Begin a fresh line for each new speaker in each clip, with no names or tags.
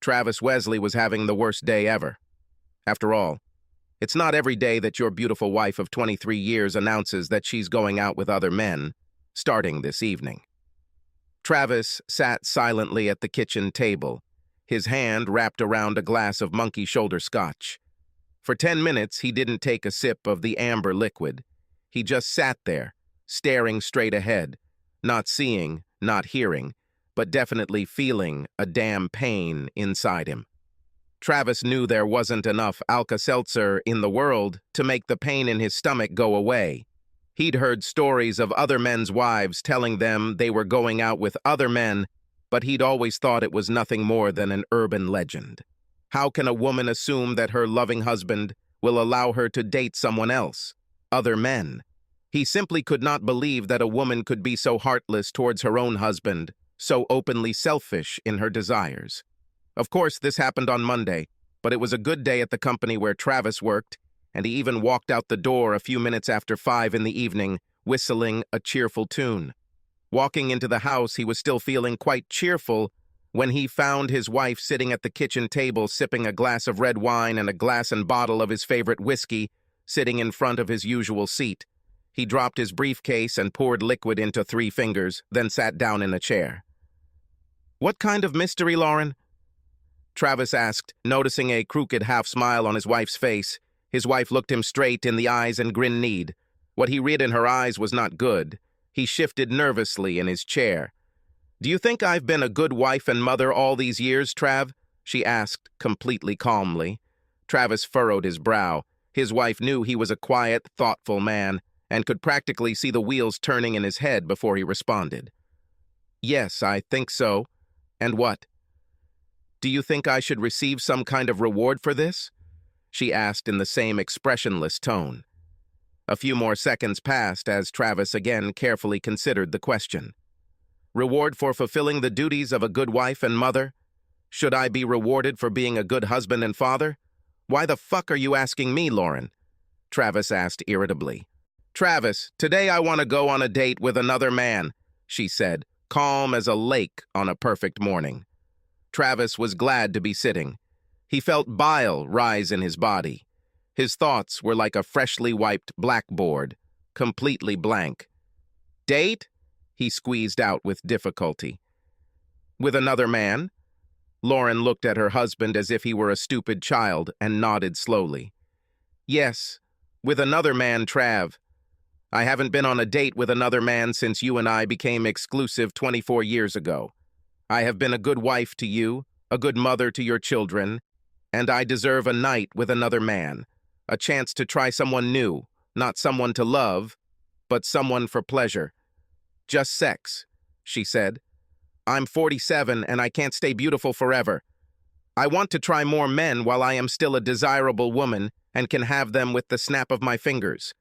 Travis Wesley was having the worst day ever. After all, it's not every day that your beautiful wife of 23 years announces that she's going out with other men, starting this evening. Travis sat silently at the kitchen table, his hand wrapped around a glass of monkey shoulder scotch. For 10 minutes, he didn't take a sip of the amber liquid. He just sat there, staring straight ahead, not seeing, not hearing, but definitely feeling a damn pain inside him. Travis knew there wasn't enough Alka-Seltzer in the world to make the pain in his stomach go away. He'd heard stories of other men's wives telling them they were going out with other men, but he'd always thought it was nothing more than an urban legend. How can a woman assume that her loving husband will allow her to date someone else, other men? He simply could not believe that a woman could be so heartless towards her own husband, so openly selfish in her desires. Of course, this happened on Monday, but it was a good day at the company where Travis worked, and he even walked out the door a few minutes after 5 in the evening, whistling a cheerful tune. Walking into the house, he was still feeling quite cheerful when he found his wife sitting at the kitchen table sipping a glass of red wine and a glass and bottle of his favorite whiskey, sitting in front of his usual seat. He dropped his briefcase and poured liquid into 3 fingers, then sat down in a chair. "What kind of mystery, Lauren?" Travis asked, noticing a crooked half-smile on his wife's face. His wife looked him straight in the eyes and grinned need. What he read in her eyes was not good. He shifted nervously in his chair. "Do you think I've been a good wife and mother all these years, Trav?" she asked, completely calmly. Travis furrowed his brow. His wife knew he was a quiet, thoughtful man, and could practically see the wheels turning in his head before he responded. "Yes, I think so. And what? Do you think I should receive some kind of reward for this?" she asked in the same expressionless tone. A few more seconds passed as Travis again carefully considered the question. "Reward for fulfilling the duties of a good wife and mother? Should I be rewarded for being a good husband and father? Why the fuck are you asking me, Lauren?" Travis asked irritably. "Travis, today I want to go on a date with another man," she said, calm as a lake on a perfect morning. Travis was glad to be sitting. He felt bile rise in his body. His thoughts were like a freshly wiped blackboard, completely blank. "Date?" he squeezed out with difficulty. "With another man?" Lauren looked at her husband as if he were a stupid child and nodded slowly. "Yes, with another man, Trav. I haven't been on a date with another man since you and I became exclusive 24 years ago. I have been a good wife to you, a good mother to your children, and I deserve a night with another man, a chance to try someone new, not someone to love, but someone for pleasure. Just sex," she said. "I'm 47 and I can't stay beautiful forever. I want to try more men while I am still a desirable woman and can have them with the snap of my fingers."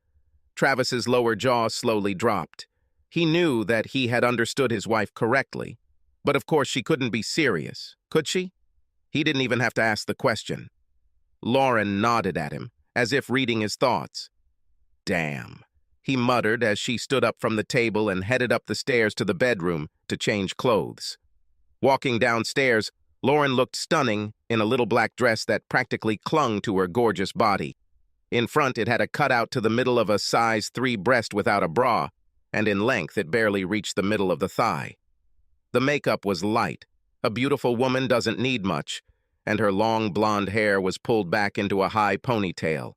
Travis's lower jaw slowly dropped. He knew that he had understood his wife correctly, but of course she couldn't be serious, could she? He didn't even have to ask the question. Lauren nodded at him, as if reading his thoughts. "Damn," he muttered as she stood up from the table and headed up the stairs to the bedroom to change clothes. Walking downstairs, Lauren looked stunning in a little black dress that practically clung to her gorgeous body. In front, it had a cutout to the middle of a size 3 breast without a bra, and in length it barely reached the middle of the thigh. The makeup was light. A beautiful woman doesn't need much, and her long blonde hair was pulled back into a high ponytail.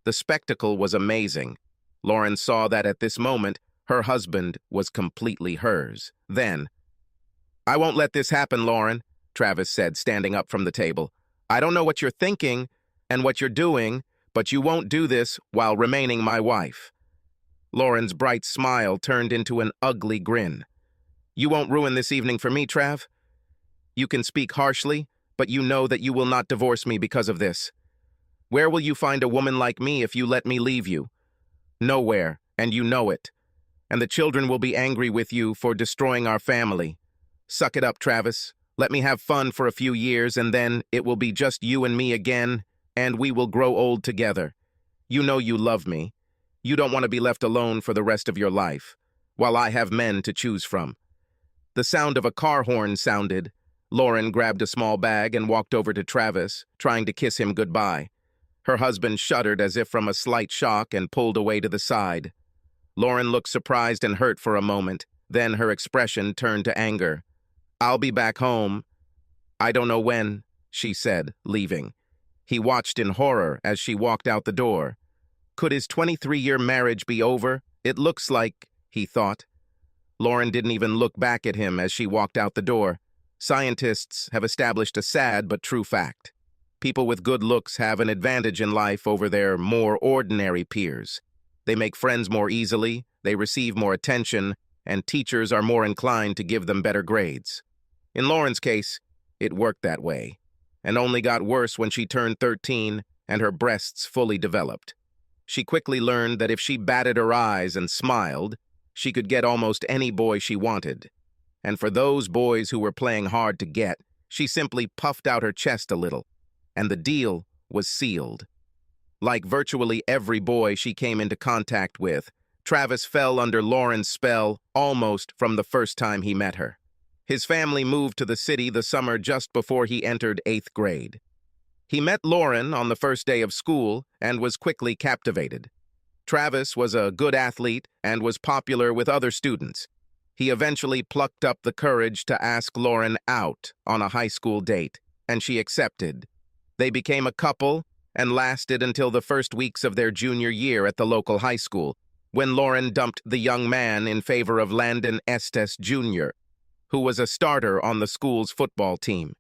The spectacle was amazing. Lauren saw that at this moment, her husband was completely hers. Then, "I won't let this happen, Lauren," Travis said, standing up from the table. "I don't know what you're thinking and what you're doing, but you won't do this while remaining my wife." Lauren's bright smile turned into an ugly grin. "You won't ruin this evening for me, Trav. You can speak harshly, but you know that you will not divorce me because of this. Where will you find a woman like me if you let me leave you? Nowhere, and you know it. And the children will be angry with you for destroying our family. Suck it up, Travis. Let me have fun for a few years, and then it will be just you and me again, and we will grow old together. You know you love me. You don't want to be left alone for the rest of your life, while I have men to choose from." The sound of a car horn sounded, Lauren grabbed a small bag and walked over to Travis, trying to kiss him goodbye. Her husband shuddered as if from a slight shock and pulled away to the side. Lauren looked surprised and hurt for a moment, then her expression turned to anger. "I'll be back home. I don't know when," she said, leaving. He watched in horror as she walked out the door. Could his 23-year marriage be over? It looks like, he thought. Lauren didn't even look back at him as she walked out the door. Scientists have established a sad but true fact. People with good looks have an advantage in life over their more ordinary peers. They make friends more easily, they receive more attention, and teachers are more inclined to give them better grades. In Lauren's case, it worked that way, and only got worse when she turned 13 and her breasts fully developed. She quickly learned that if she batted her eyes and smiled, she could get almost any boy she wanted. And for those boys who were playing hard to get, she simply puffed out her chest a little, and the deal was sealed. Like virtually every boy she came into contact with, Travis fell under Lauren's spell almost from the first time he met her. His family moved to the city the summer just before he entered 8th grade. He met Lauren on the first day of school and was quickly captivated. Travis was a good athlete and was popular with other students. He eventually plucked up the courage to ask Lauren out on a high school date, and she accepted. They became a couple and lasted until the first weeks of their junior year at the local high school, when Lauren dumped the young man in favor of Landon Estes Jr., who was a starter on the school's football team.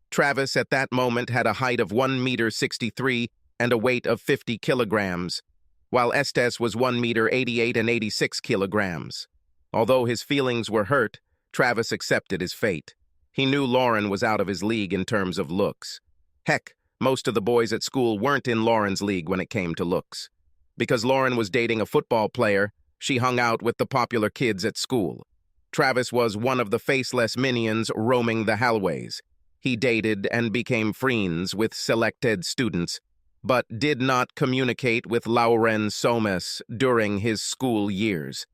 Travis at that moment had a height of 1.63 meters and a weight of 50 kilograms, while Estes was 1.88 meters and 86 kilograms. Although his feelings were hurt, Travis accepted his fate. He knew Lauren was out of his league in terms of looks. Heck, most of the boys at school weren't in Lauren's league when it came to looks. Because Lauren was dating a football player, she hung out with the popular kids at school. Travis was one of the faceless minions roaming the hallways. He dated and became friends with selected students, but did not communicate with Lauren Somas during his school years.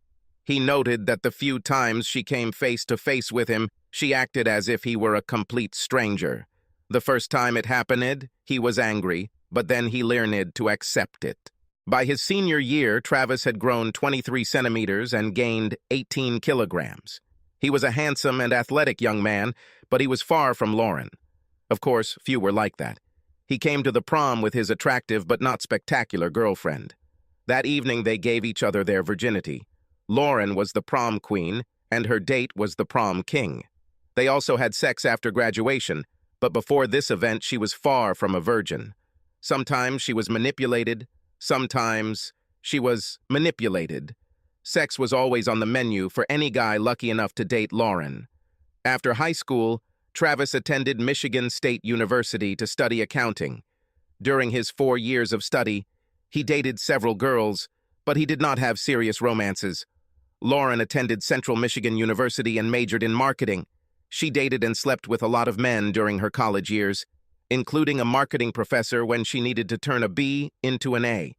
He noted that the few times she came face-to-face with him, she acted as if he were a complete stranger. The first time it happened, he was angry, but then he learned to accept it. By his senior year, Travis had grown 23 centimeters and gained 18 kilograms. He was a handsome and athletic young man, but he was far from Lauren. Of course, few were like that. He came to the prom with his attractive but not spectacular girlfriend. That evening they gave each other their virginity. Lauren was the prom queen, and her date was the prom king. They also had sex after graduation, but before this event she was far from a virgin. Sometimes she was manipulated, sometimes she was manipulated. Sex was always on the menu for any guy lucky enough to date Lauren. After high school, Travis attended Michigan State University to study accounting. During his 4 years of study, he dated several girls, but he did not have serious romances. Lauren attended Central Michigan University and majored in marketing. She dated and slept with a lot of men during her college years, including a marketing professor when she needed to turn a B into an A.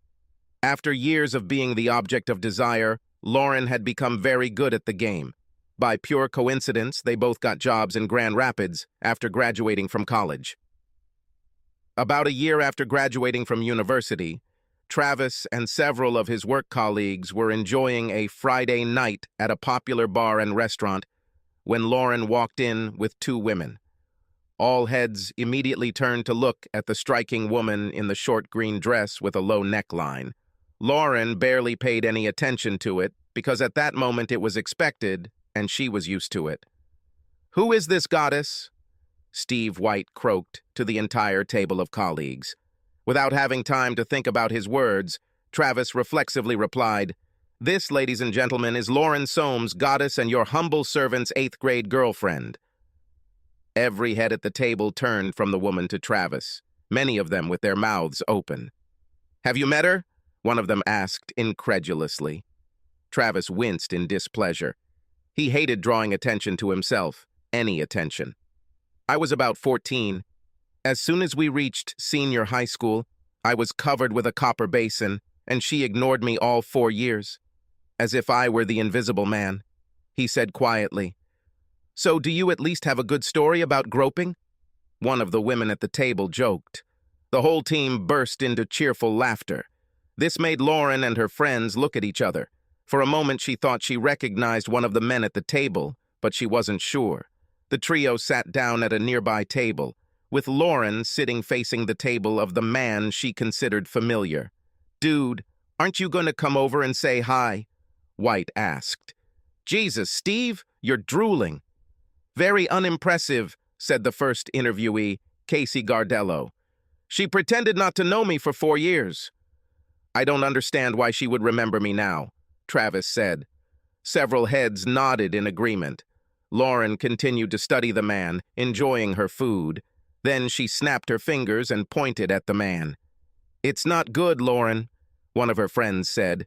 After years of being the object of desire, Lauren had become very good at the game. By pure coincidence, they both got jobs in Grand Rapids after graduating from college. About a year after graduating from university, Travis and several of his work colleagues were enjoying a Friday night at a popular bar and restaurant when Lauren walked in with 2 women. All heads immediately turned to look at the striking woman in the short green dress with a low neckline. Lauren barely paid any attention to it because at that moment it was expected and she was used to it. "Who is this goddess?" Steve White croaked to the entire table of colleagues. Without having time to think about his words, Travis reflexively replied, "This, ladies and gentlemen, is Lauren Soames, goddess and your humble servant's 8th grade girlfriend." Every head at the table turned from the woman to Travis, many of them with their mouths open. "Have you met her?" one of them asked incredulously. Travis winced in displeasure. He hated drawing attention to himself, any attention. "I was about 14. As soon as we reached senior high school, I was covered with a copper basin, and she ignored me all 4 years, as if I were the invisible man," he said quietly. So do you at least have a good story about groping? One of the women at the table joked. The whole team burst into cheerful laughter. This made Lauren and her friends look at each other. For a moment she thought she recognized one of the men at the table, but she wasn't sure. The trio sat down at a nearby table, with Lauren sitting facing the table of the man she considered familiar. "Dude, aren't you going to come over and say hi?" White asked. "Jesus, Steve, you're drooling." "Very unimpressive," said the first interviewee, Casey Gardello. "She pretended not to know me for 4 years." "I don't understand why she would remember me now," Travis said. Several heads nodded in agreement. Lauren continued to study the man, enjoying her food. Then she snapped her fingers and pointed at the man. "It's not good, Lauren," one of her friends said.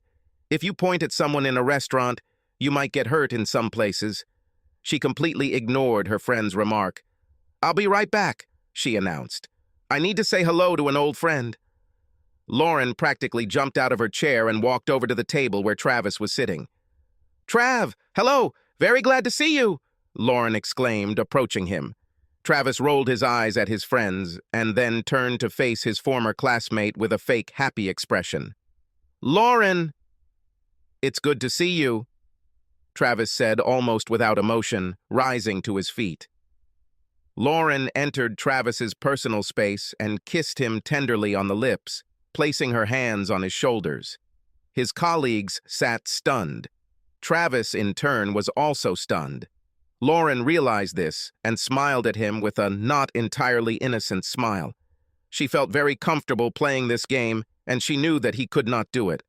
"If you point at someone in a restaurant, you might get hurt in some places." She completely ignored her friend's remark. "I'll be right back," she announced. "I need to say hello to an old friend." Lauren practically jumped out of her chair and walked over to the table where Travis was sitting. "Trav, hello! Very glad to see you!" Lauren exclaimed, approaching him. Travis rolled his eyes at his friends and then turned to face his former classmate with a fake happy expression. "Lauren!" "It's good to see you," Travis said almost without emotion, rising to his feet. Lauren entered Travis's personal space and kissed him tenderly on the lips, placing her hands on his shoulders. His colleagues sat stunned. Travis, in turn, was also stunned. Lauren realized this and smiled at him with a not entirely innocent smile. She felt very comfortable playing this game, and she knew that he could not do it.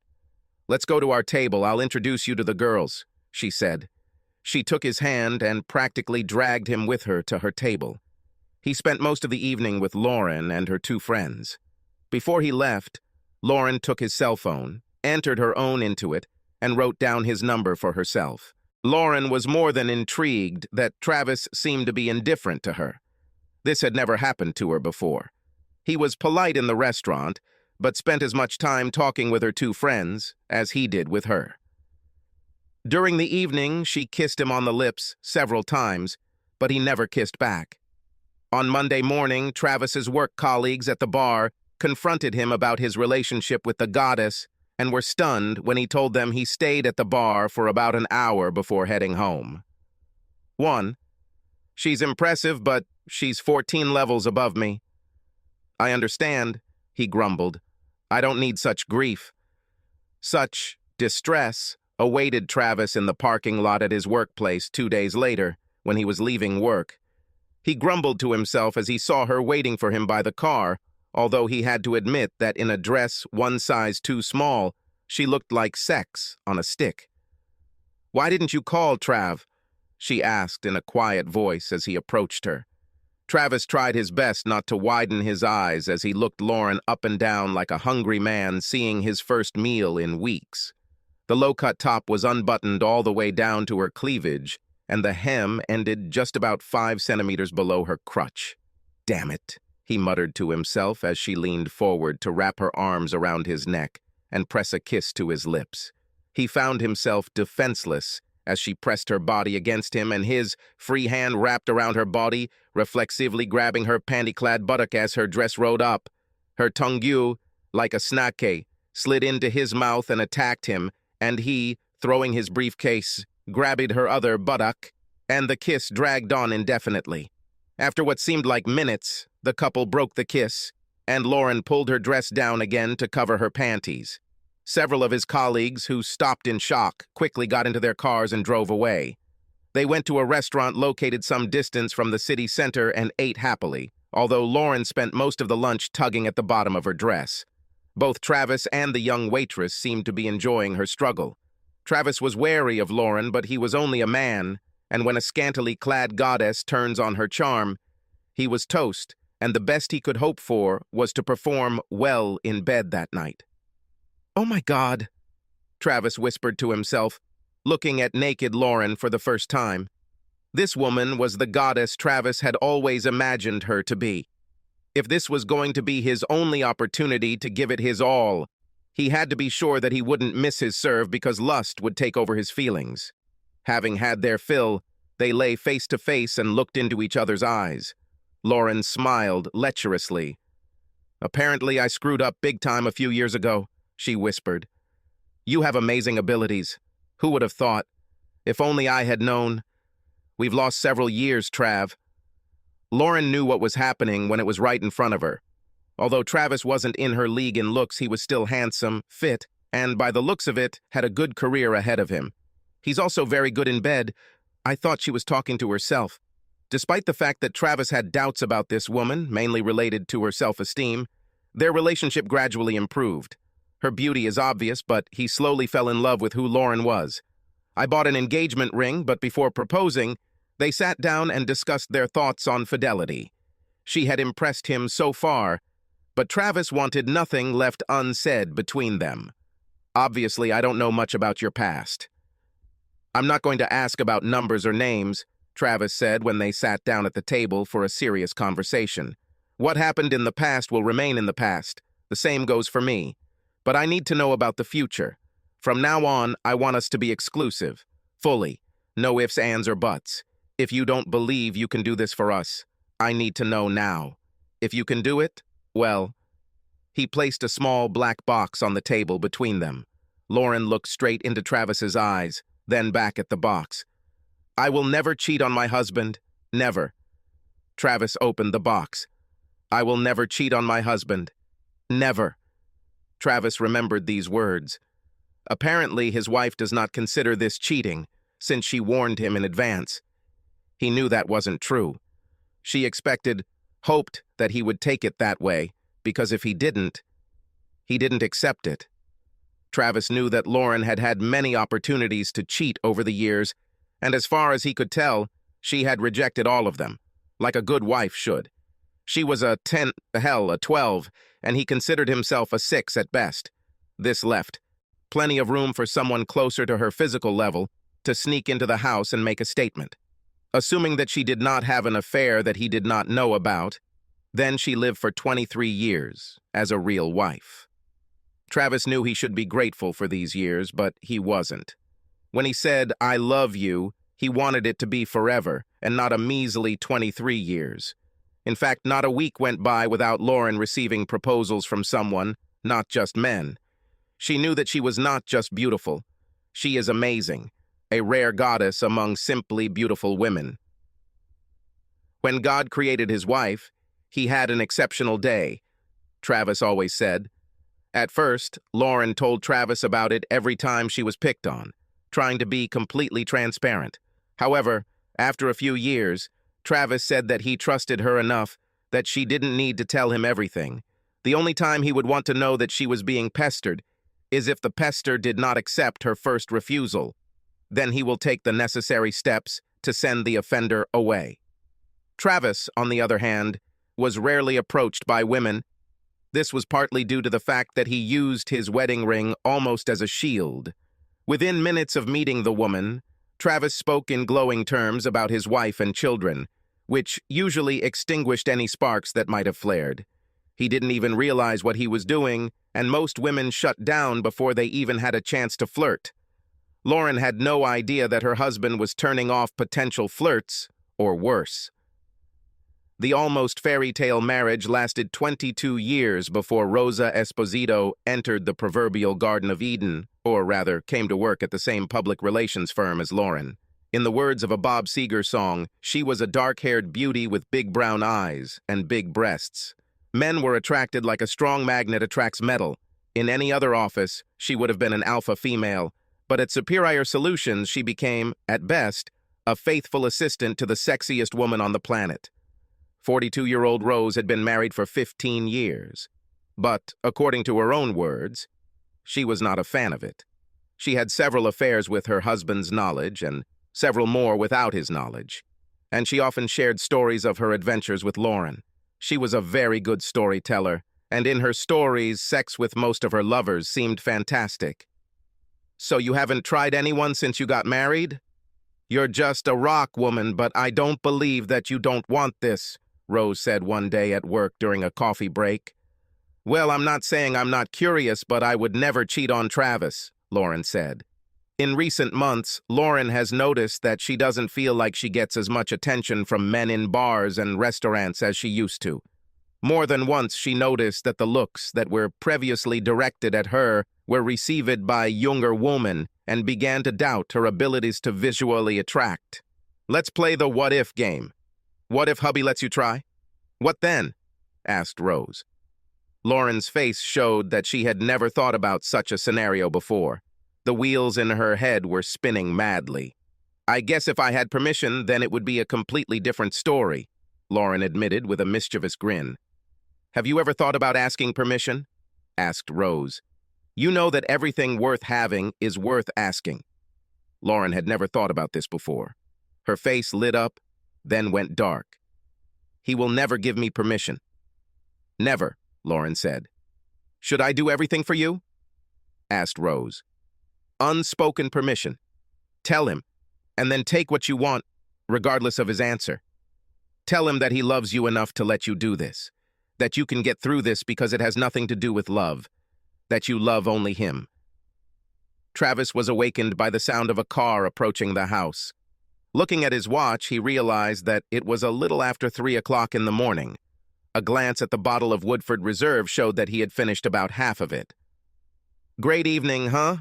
"Let's go to our table. I'll introduce you to the girls," she said. She took his hand and practically dragged him with her to her table. He spent most of the evening with Lauren and her 2 friends. Before he left, Lauren took his cell phone, entered her own into it, and wrote down his number for herself. Lauren was more than intrigued that Travis seemed to be indifferent to her. This had never happened to her before. He was polite in the restaurant, but spent as much time talking with her 2 friends as he did with her. During the evening, she kissed him on the lips several times, but he never kissed back. On Monday morning, Travis's work colleagues at the bar confronted him about his relationship with the goddess and were stunned when he told them he stayed at the bar for about an hour before heading home. 1. "She's impressive, but she's 14 levels above me." "I understand," he grumbled. "I don't need such grief." Such distress awaited Travis in the parking lot at his workplace 2 days later, when he was leaving work. He grumbled to himself as he saw her waiting for him by the car, although he had to admit that in a dress 1 size too small, she looked like sex on a stick. "Why didn't you call, Trav?" she asked in a quiet voice as he approached her. Travis tried his best not to widen his eyes as he looked Lauren up and down like a hungry man seeing his first meal in weeks. The low-cut top was unbuttoned all the way down to her cleavage, and the hem ended just about 5 centimeters below her crotch. "Damn it," he muttered to himself as she leaned forward to wrap her arms around his neck and press a kiss to his lips. He found himself defenseless as she pressed her body against him and his free hand wrapped around her body, reflexively grabbing her panty-clad buttock as her dress rode up. Her tongue, like a snake, slid into his mouth and attacked him, and he, throwing his briefcase, grabbed her other buttock, and the kiss dragged on indefinitely. After what seemed like minutes, the couple broke the kiss, and Lauren pulled her dress down again to cover her panties. Several of his colleagues, who stopped in shock, quickly got into their cars and drove away. They went to a restaurant located some distance from the city center and ate happily, although Lauren spent most of the lunch tugging at the bottom of her dress. Both Travis and the young waitress seemed to be enjoying her struggle. Travis was wary of Lauren, but he was only a man, and when a scantily clad goddess turns on her charm, he was toast, and the best he could hope for was to perform well in bed that night. "Oh my God," Travis whispered to himself, looking at naked Lauren for the first time. This woman was the goddess Travis had always imagined her to be. If this was going to be his only opportunity to give it his all, he had to be sure that he wouldn't miss his serve because lust would take over his feelings. Having had their fill, They lay face to face and looked into each other's eyes. Lauren smiled lecherously. "Apparently I screwed up big time a few years ago," she whispered. "You have amazing abilities. Who would have thought? If only I had known. We've lost several years, Trav." Lauren knew what was happening when it was right in front of her. Although Travis wasn't in her league in looks, he was still handsome, fit, and by the looks of it, had a good career ahead of him. He's also very good in bed. I thought she was talking to herself. Despite the fact that Travis had doubts about this woman, mainly related to her self-esteem, their relationship gradually improved. Her beauty is obvious, but he slowly fell in love with who Lauren was. I bought an engagement ring, but before proposing, they sat down and discussed their thoughts on fidelity. She had impressed him so far, but Travis wanted nothing left unsaid between them. "Obviously, I don't know much about your past." "I'm not going to ask about numbers or names," Travis said when they sat down at the table for a serious conversation. "What happened in the past will remain in the past. The same goes for me. But I need to know about the future. From now on, I want us to be exclusive. Fully. No ifs, ands, or buts. If you don't believe you can do this for us, I need to know now. If you can do it, well..." He placed a small black box on the table between them. Lauren looked straight into Travis's eyes, then back at the box. "I will never cheat on my husband. Never." Travis opened the box. "I will never cheat on my husband. Never." Travis remembered these words. Apparently, his wife does not consider this cheating, since she warned him in advance. He knew that wasn't true. She hoped that he would take it that way, because if he didn't accept it. Travis knew that Lauren had had many opportunities to cheat over the years, and as far as he could tell, she had rejected all of them, like a good wife should. She was a 10, a 12, and he considered himself a 6 at best. This left plenty of room for someone closer to her physical level to sneak into the house and make a statement. Assuming that she did not have an affair that he did not know about, then she lived for 23 years as a real wife. Travis knew he should be grateful for these years, but he wasn't. When he said, "I love you," he wanted it to be forever, and not a measly 23 years. In fact, not a week went by without Lauren receiving proposals from someone, not just men. She knew that she was not just beautiful. She is amazing, a rare goddess among simply beautiful women. When God created his wife, he had an exceptional day, Travis always said. At first, Lauren told Travis about it every time she was picked on, trying to be completely transparent. However, after a few years, Travis said that he trusted her enough that she didn't need to tell him everything. The only time he would want to know that she was being pestered is if the pester did not accept her first refusal. Then he will take the necessary steps to send the offender away. Travis, on the other hand, was rarely approached by women. This was partly due to the fact that he used his wedding ring almost as a shield. Within minutes of meeting the woman, Travis spoke in glowing terms about his wife and children, which usually extinguished any sparks that might have flared. He didn't even realize what he was doing, and most women shut down before they even had a chance to flirt. Lauren had no idea that her husband was turning off potential flirts, or worse. The almost fairy tale marriage lasted 22 years before Rosa Esposito entered the proverbial Garden of Eden, or rather, came to work at the same public relations firm as Lauren. In the words of a Bob Seger song, she was a dark-haired beauty with big brown eyes and big breasts. Men were attracted like a strong magnet attracts metal. In any other office, she would have been an alpha female, but at Superior Solutions, she became, at best, a faithful assistant to the sexiest woman on the planet. 42-year-old Rose had been married for 15 years. But, according to her own words, she was not a fan of it. She had several affairs with her husband's knowledge and several more without his knowledge. And she often shared stories of her adventures with Lauren. She was a very good storyteller, and in her stories, sex with most of her lovers seemed fantastic. "So you haven't tried anyone since you got married?" "You're just a rock woman, but I don't believe that you don't want this," Rose said one day at work during a coffee break. "Well, I'm not saying I'm not curious, but I would never cheat on Travis," Lauren said. In recent months, Lauren has noticed that she doesn't feel like she gets as much attention from men in bars and restaurants as she used to. More than once, she noticed that the looks that were previously directed at her were received by younger women and began to doubt her abilities to visually attract. Let's play the what-if game. What if hubby lets you try? What then? Asked Rose. Lauren's face showed that she had never thought about such a scenario before. The wheels in her head were spinning madly. I guess if I had permission, then it would be a completely different story, Lauren admitted with a mischievous grin. Have you ever thought about asking permission? Asked Rose. You know that everything worth having is worth asking. Lauren had never thought about this before. Her face lit up, then went dark. He will never give me permission. Never, Lauren said. Should I do everything for you? Asked Rose. Unspoken permission. Tell him, and then take what you want, regardless of his answer. Tell him that he loves you enough to let you do this, that you can get through this because it has nothing to do with love, that you love only him. Travis was awakened by the sound of a car approaching the house. Looking at his watch, he realized that it was a little after 3 o'clock in the morning. A glance at the bottle of Woodford Reserve showed that he had finished about half of it. Great evening, huh?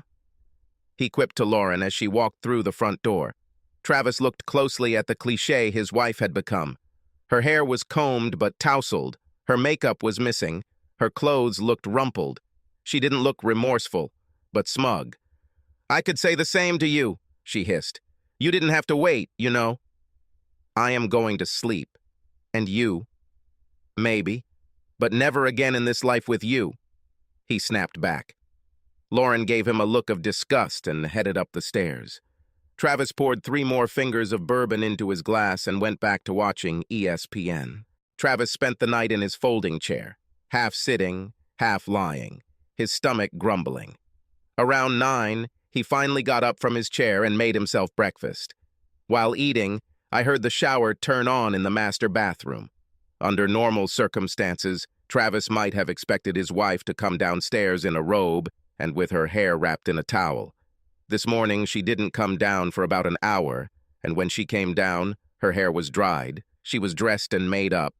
He quipped to Lauren as she walked through the front door. Travis looked closely at the cliché his wife had become. Her hair was combed but tousled. Her makeup was missing. Her clothes looked rumpled. She didn't look remorseful, but smug. I could say the same to you, she hissed. You didn't have to wait, you know. I am going to sleep. And you? Maybe. But never again in this life with you. He snapped back. Lauren gave him a look of disgust and headed up the stairs. Travis poured 3 more fingers of bourbon into his glass and went back to watching ESPN. Travis spent the night in his folding chair, half sitting, half lying, his stomach grumbling. Around 9, he finally got up from his chair and made himself breakfast. While eating, I heard the shower turn on in the master bathroom. Under normal circumstances, Travis might have expected his wife to come downstairs in a robe and with her hair wrapped in a towel. This morning, she didn't come down for about an hour, and when she came down, her hair was dried, she was dressed and made up,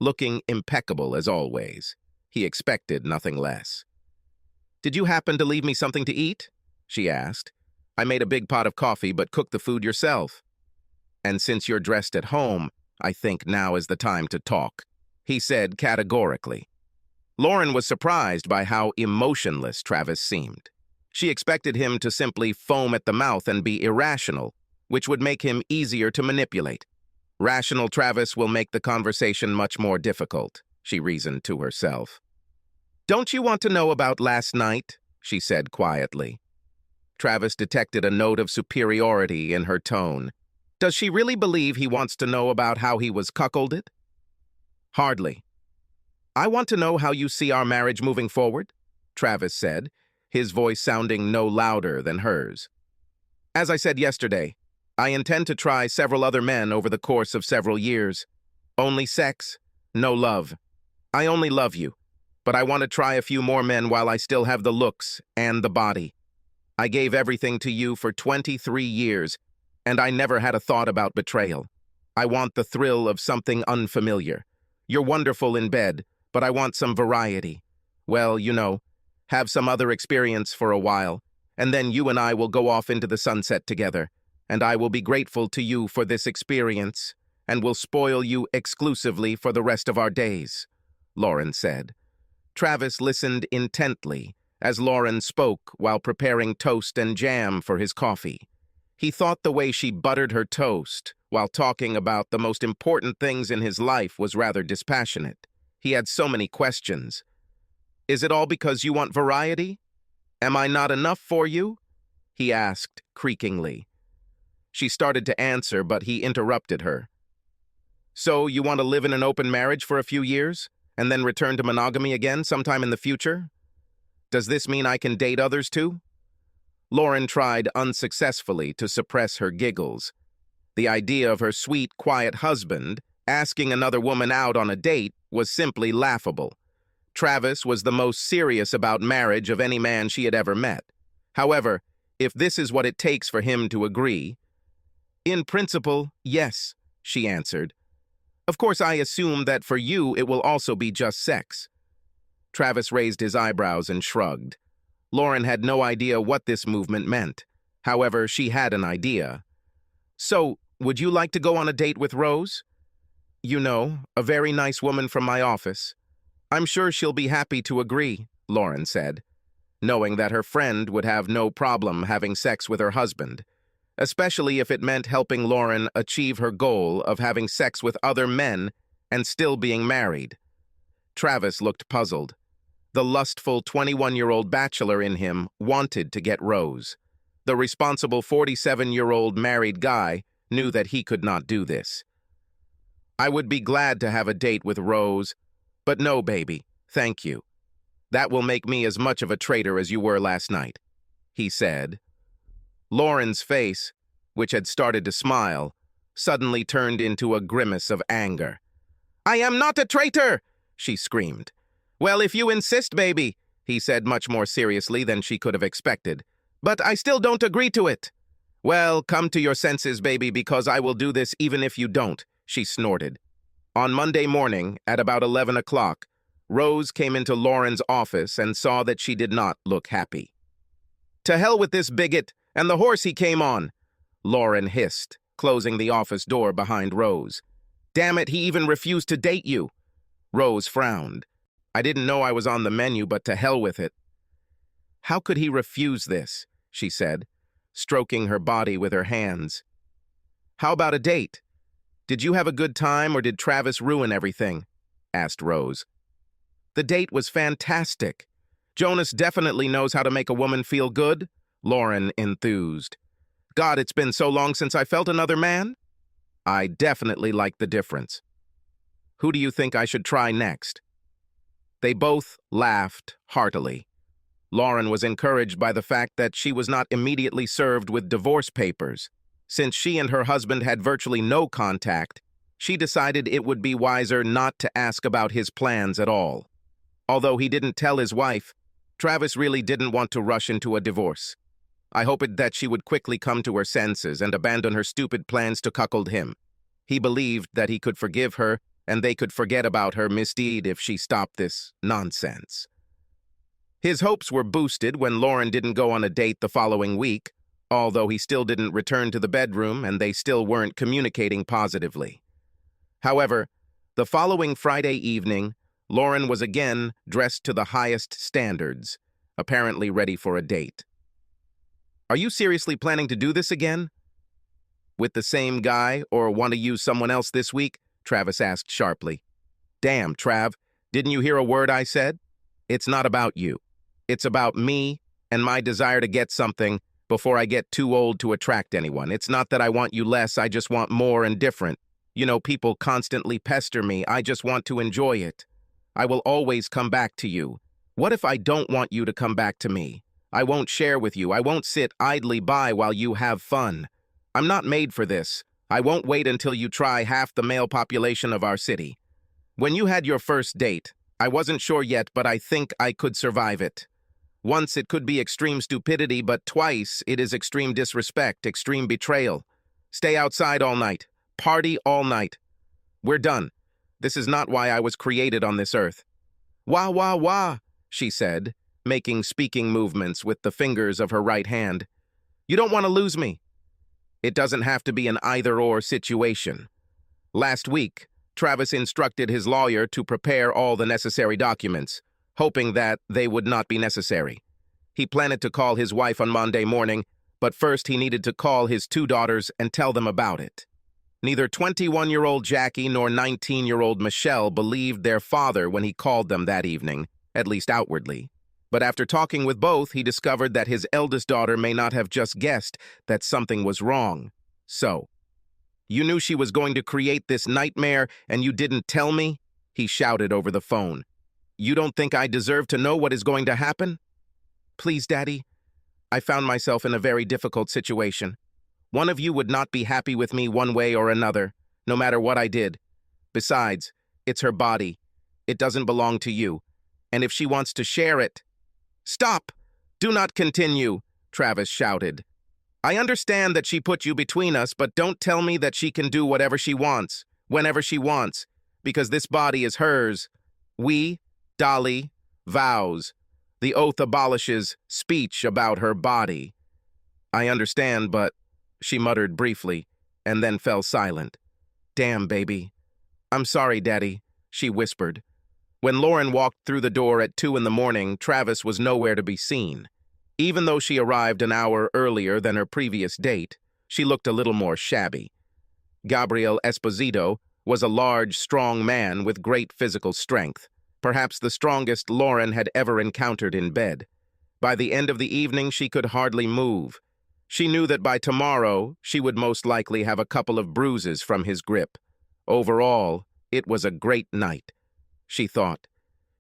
looking impeccable as always. He expected nothing less. Did you happen to leave me something to eat? She asked. I made a big pot of coffee, but cooked the food yourself. And since you're dressed at home, I think now is the time to talk, he said categorically. Lauren was surprised by how emotionless Travis seemed. She expected him to simply foam at the mouth and be irrational, which would make him easier to manipulate. Rational Travis will make the conversation much more difficult, she reasoned to herself. Don't you want to know about last night? She said quietly. Travis detected a note of superiority in her tone. Does she really believe he wants to know about how he was cuckolded? Hardly. I want to know how you see our marriage moving forward, Travis said, his voice sounding no louder than hers. As I said yesterday, I intend to try several other men over the course of several years. Only sex, no love. I only love you, but I want to try a few more men while I still have the looks and the body. I gave everything to you for 23 years, and I never had a thought about betrayal. I want the thrill of something unfamiliar. You're wonderful in bed, but I want some variety. Well, you know, have some other experience for a while, and then you and I will go off into the sunset together, and I will be grateful to you for this experience, and will spoil you exclusively for the rest of our days, Lauren said. Travis listened intently as Lauren spoke while preparing toast and jam for his coffee. He thought the way she buttered her toast while talking about the most important things in his life was rather dispassionate. He had so many questions. Is it all because you want variety? Am I not enough for you? He asked creakingly. She started to answer, but he interrupted her. So you want to live in an open marriage for a few years, and then return to monogamy again sometime in the future? Does this mean I can date others too? Lauren tried unsuccessfully to suppress her giggles. The idea of her sweet, quiet husband asking another woman out on a date was simply laughable. Travis was the most serious about marriage of any man she had ever met. However, if this is what it takes for him to agree. In principle, yes, she answered. Of course, I assume that for you it will also be just sex. Travis raised his eyebrows and shrugged. Lauren had no idea what this movement meant. However, she had an idea. So, would you like to go on a date with Rose? You know, a very nice woman from my office. I'm sure she'll be happy to agree, Lauren said, knowing that her friend would have no problem having sex with her husband, especially if it meant helping Lauren achieve her goal of having sex with other men and still being married. Travis looked puzzled. The lustful 21-year-old bachelor in him wanted to get Rose. The responsible 47-year-old married guy knew that he could not do this. I would be glad to have a date with Rose, but no, baby, thank you. That will make me as much of a traitor as you were last night, he said. Lauren's face, which had started to smile, suddenly turned into a grimace of anger. I am not a traitor, she screamed. Well, if you insist, baby, he said much more seriously than she could have expected. But I still don't agree to it. Well, come to your senses, baby, because I will do this even if you don't, she snorted. On Monday morning, at about 11 o'clock, Rose came into Lauren's office and saw that she did not look happy. To hell with this bigot and the horse he came on, Lauren hissed, closing the office door behind Rose. Damn it, he even refused to date you. Rose frowned. I didn't know I was on the menu, but to hell with it. How could he refuse this? She said, stroking her body with her hands. How about a date? Did you have a good time or did Travis ruin everything? Asked Rose. The date was fantastic. Jonas definitely knows how to make a woman feel good, Lauren enthused. God, it's been so long since I felt another man. I definitely like the difference. Who do you think I should try next? They both laughed heartily. Lauren was encouraged by the fact that she was not immediately served with divorce papers. Since she and her husband had virtually no contact, she decided it would be wiser not to ask about his plans at all. Although he didn't tell his wife, Travis really didn't want to rush into a divorce. I hoped that she would quickly come to her senses and abandon her stupid plans to cuckold him. He believed that he could forgive her and they could forget about her misdeed if she stopped this nonsense. His hopes were boosted when Lauren didn't go on a date the following week, although he still didn't return to the bedroom and they still weren't communicating positively. However, the following Friday evening, Lauren was again dressed to the highest standards, apparently ready for a date. Are you seriously planning to do this again? With the same guy, or want to use someone else this week? Travis asked sharply. Damn, Trav, didn't you hear a word I said? It's not about you. It's about me and my desire to get something before I get too old to attract anyone. It's not that I want you less, I just want more and different. You know, people constantly pester me, I just want to enjoy it. I will always come back to you. What if I don't want you to come back to me? I won't share with you. I won't sit idly by while you have fun. I'm not made for this. I won't wait until you try half the male population of our city. When you had your first date, I wasn't sure yet, but I think I could survive it. Once it could be extreme stupidity, but twice it is extreme disrespect, extreme betrayal. Stay outside all night. Party all night. We're done. This is not why I was created on this earth. Wah, wah, wah, she said, making speaking movements with the fingers of her right hand. You don't want to lose me. It doesn't have to be an either-or situation. Last week, Travis instructed his lawyer to prepare all the necessary documents, hoping that they would not be necessary. He planned to call his wife on Monday morning, but first he needed to call his 2 daughters and tell them about it. Neither 21-year-old Jackie nor 19-year-old Michelle believed their father when he called them that evening, at least outwardly. But after talking with both, he discovered that his eldest daughter may not have just guessed that something was wrong. So, you knew she was going to create this nightmare and you didn't tell me? He shouted over the phone. You don't think I deserve to know what is going to happen? Please, Daddy. I found myself in a very difficult situation. One of you would not be happy with me one way or another, no matter what I did. Besides, it's her body. It doesn't belong to you. And if she wants to share it... Stop! Do not continue, Travis shouted. I understand that she put you between us, but don't tell me that she can do whatever she wants, whenever she wants, because this body is hers. We, Dolly, vows. The oath abolishes speech about her body. I understand, but, she muttered briefly, and then fell silent. Damn, baby. I'm sorry, Daddy, she whispered. When Lauren walked through the door at 2 in the morning, Travis was nowhere to be seen. Even though she arrived an hour earlier than her previous date, she looked a little more shabby. Gabriel Esposito was a large, strong man with great physical strength, perhaps the strongest Lauren had ever encountered in bed. By the end of the evening, she could hardly move. She knew that by tomorrow, she would most likely have a couple of bruises from his grip. Overall, it was a great night, she thought.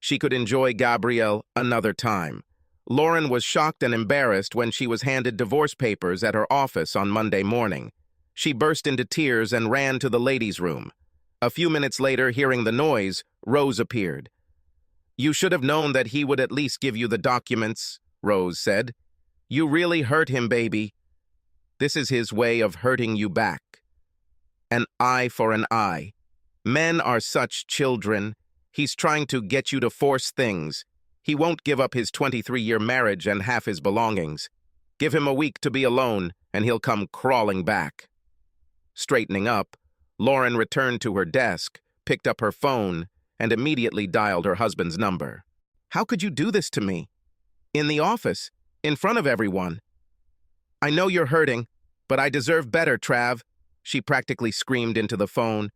She could enjoy Gabriel another time. Lauren was shocked and embarrassed when she was handed divorce papers at her office on Monday morning. She burst into tears and ran to the ladies' room. A few minutes later, hearing the noise, Rose appeared. You should have known that he would at least give you the documents, Rose said. You really hurt him, baby. This is his way of hurting you back. An eye for an eye. Men are such children. He's trying to get you to force things. He won't give up his 23-year marriage and half his belongings. Give him a week to be alone, and he'll come crawling back. Straightening up, Lauren returned to her desk, picked up her phone, and immediately dialed her husband's number. How could you do this to me? In the office, in front of everyone. I know you're hurting, but I deserve better, Trav, she practically screamed into the phone.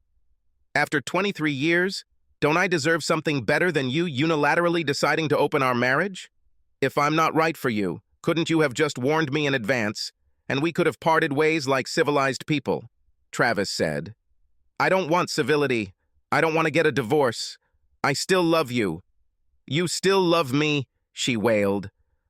After 23 years, don't I deserve something better than you unilaterally deciding to open our marriage? If I'm not right for you, couldn't you have just warned me in advance, and we could have parted ways like civilized people? Travis said. I don't want civility. I don't want to get a divorce. I still love you. You still love me, she wailed.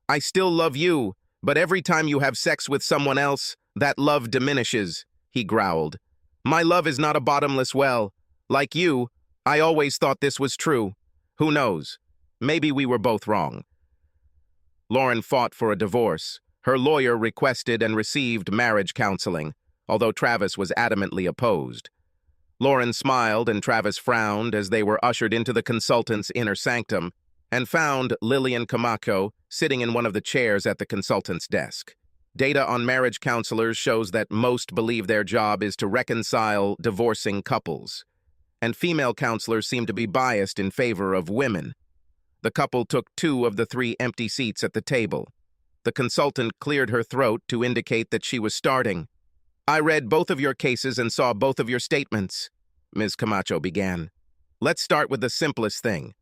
I still love you, but every time you have sex with someone else, that love diminishes, he growled. My love is not a bottomless well. Like you, I always thought this was true. Who knows? Maybe we were both wrong. Lauren fought for a divorce. Her lawyer requested and received marriage counseling, although Travis was adamantly opposed. Lauren smiled and Travis frowned as they were ushered into the consultant's inner sanctum and found Lillian Camacho sitting in one of the chairs at the consultant's desk. Data on marriage counselors shows that most believe their job is to reconcile divorcing couples, and female counselors seem to be biased in favor of women. The couple took 2 of the 3 empty seats at the table. The consultant cleared her throat to indicate that she was starting. I read both of your cases and saw both of your statements, Ms. Camacho began. Let's start with the simplest thing.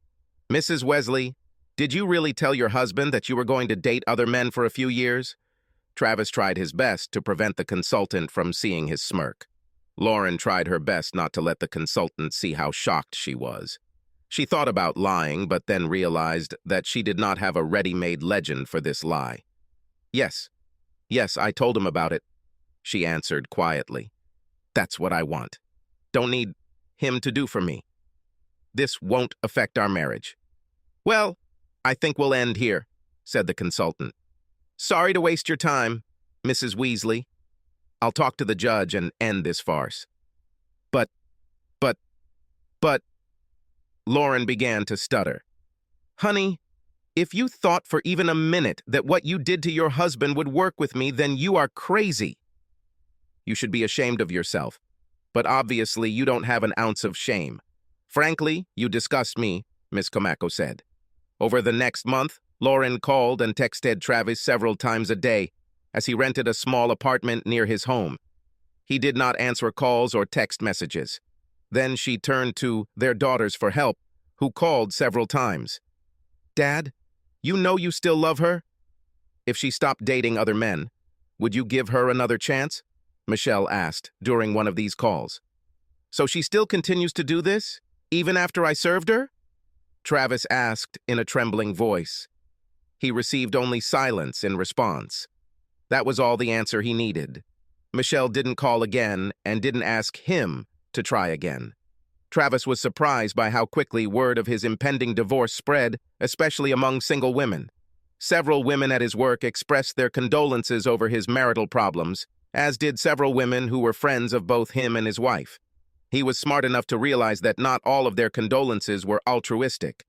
Mrs. Wesley, did you really tell your husband that you were going to date other men for a few years? Travis tried his best to prevent the consultant from seeing his smirk. Lauren tried her best not to let the consultant see how shocked she was. She thought about lying, but then realized that she did not have a ready-made legend for this lie. Yes, I told him about it, she answered quietly. That's what I want. Don't need him to do for me. This won't affect our marriage. Well, I think we'll end here, said the consultant. Sorry to waste your time, Mrs. Weasley. I'll talk to the judge and end this farce. But, Lauren began to stutter. Honey, if you thought for even a minute that what you did to your husband would work with me, then you are crazy. You should be ashamed of yourself. But obviously you don't have an ounce of shame. Frankly, you disgust me, Miss Camacho said. Over the next month, Lauren called and texted Travis several times a day as he rented a small apartment near his home. He did not answer calls or text messages. Then she turned to their daughters for help, who called several times. Dad, you know you still love her? If she stopped dating other men, would you give her another chance? Michelle asked during one of these calls. So she still continues to do this, even after I served her? Travis asked in a trembling voice. He received only silence in response. That was all the answer he needed. Michelle didn't call again and didn't ask him to try again. Travis was surprised by how quickly word of his impending divorce spread, especially among single women. Several women at his work expressed their condolences over his marital problems, as did several women who were friends of both him and his wife. He was smart enough to realize that not all of their condolences were altruistic.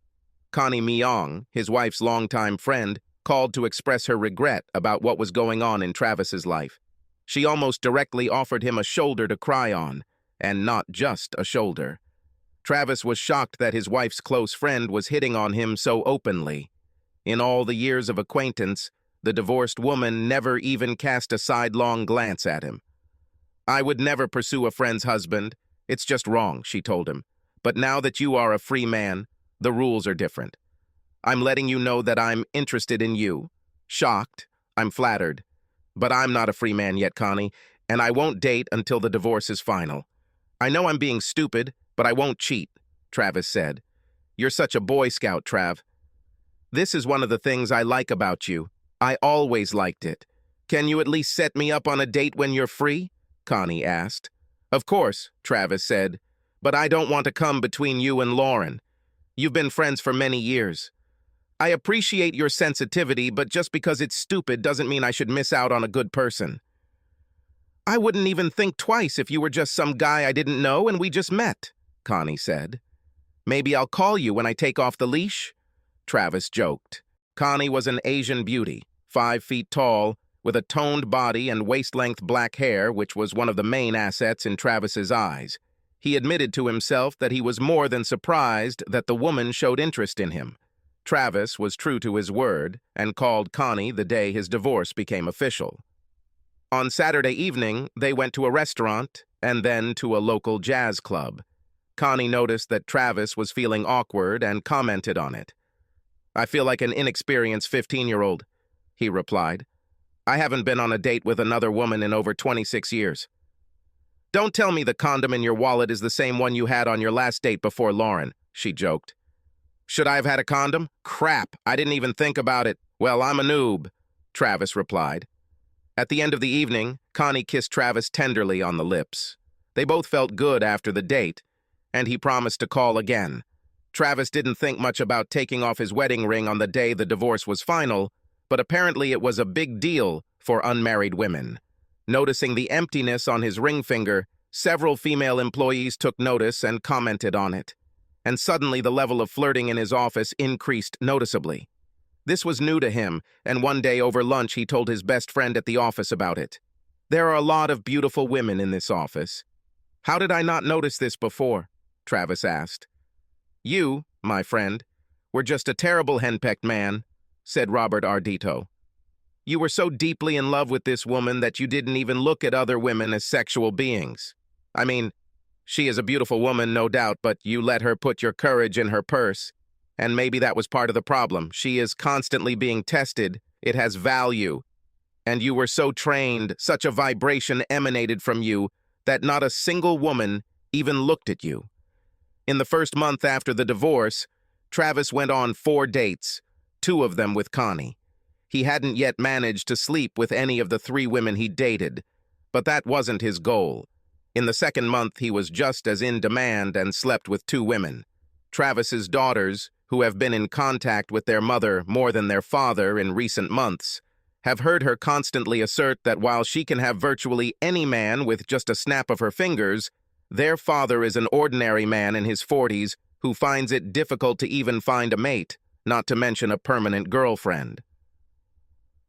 Connie Myong, his wife's longtime friend, called to express her regret about what was going on in Travis's life. She almost directly offered him a shoulder to cry on, and not just a shoulder. Travis was shocked that his wife's close friend was hitting on him so openly. In all the years of acquaintance, the divorced woman never even cast a sidelong glance at him. "I would never pursue a friend's husband. It's just wrong," she told him. "But now that you are a free man, the rules are different. I'm letting you know that I'm interested in you. Shocked. I'm flattered. But I'm not a free man yet, Connie, and I won't date until the divorce is final. I know I'm being stupid, but I won't cheat," Travis said. "You're such a Boy Scout, Trav. This is one of the things I like about you. I always liked it. Can you at least set me up on a date when you're free?" Connie asked. "Of course," Travis said, "but I don't want to come between you and Lauren. You've been friends for many years. I appreciate your sensitivity, but just because it's stupid doesn't mean I should miss out on a good person. I wouldn't even think twice if you were just some guy I didn't know and we just met," Connie said. "Maybe I'll call you when I take off the leash?" Travis joked. Connie was an Asian beauty, 5 feet tall, with a toned body and waist-length black hair, which was one of the main assets in Travis's eyes. He admitted to himself that he was more than surprised that the woman showed interest in him. Travis was true to his word and called Connie the day his divorce became official. On Saturday evening, they went to a restaurant and then to a local jazz club. Connie noticed that Travis was feeling awkward and commented on it. "I feel like an inexperienced 15-year-old, he replied. "I haven't been on a date with another woman in over 26 years. "Don't tell me the condom in your wallet is the same one you had on your last date before Lauren," she joked. "Should I have had a condom? Crap, I didn't even think about it. Well, I'm a noob," Travis replied. At the end of the evening, Connie kissed Travis tenderly on the lips. They both felt good after the date, and he promised to call again. Travis didn't think much about taking off his wedding ring on the day the divorce was final, but apparently it was a big deal for unmarried women. Noticing the emptiness on his ring finger, several female employees took notice and commented on it. And suddenly the level of flirting in his office increased noticeably. This was new to him, and one day over lunch he told his best friend at the office about it. "There are a lot of beautiful women in this office. How did I not notice this before?" Travis asked. "You, my friend, were just a terrible henpecked man," said Robert Ardito. "You were so deeply in love with this woman that you didn't even look at other women as sexual beings. I mean, she is a beautiful woman, no doubt, but you let her put your courage in her purse. And maybe that was part of the problem. She is constantly being tested. It has value. And you were so trained, such a vibration emanated from you, that not a single woman even looked at you." In the first month after the divorce, Travis went on 4 dates, 2 of them with Connie. He hadn't yet managed to sleep with any of the 3 women he dated, but that wasn't his goal. In the second month, he was just as in demand and slept with 2 women. Travis's daughters, who have been in contact with their mother more than their father in recent months, have heard her constantly assert that while she can have virtually any man with just a snap of her fingers, their father is an ordinary man in his 40s who finds it difficult to even find a mate, not to mention a permanent girlfriend.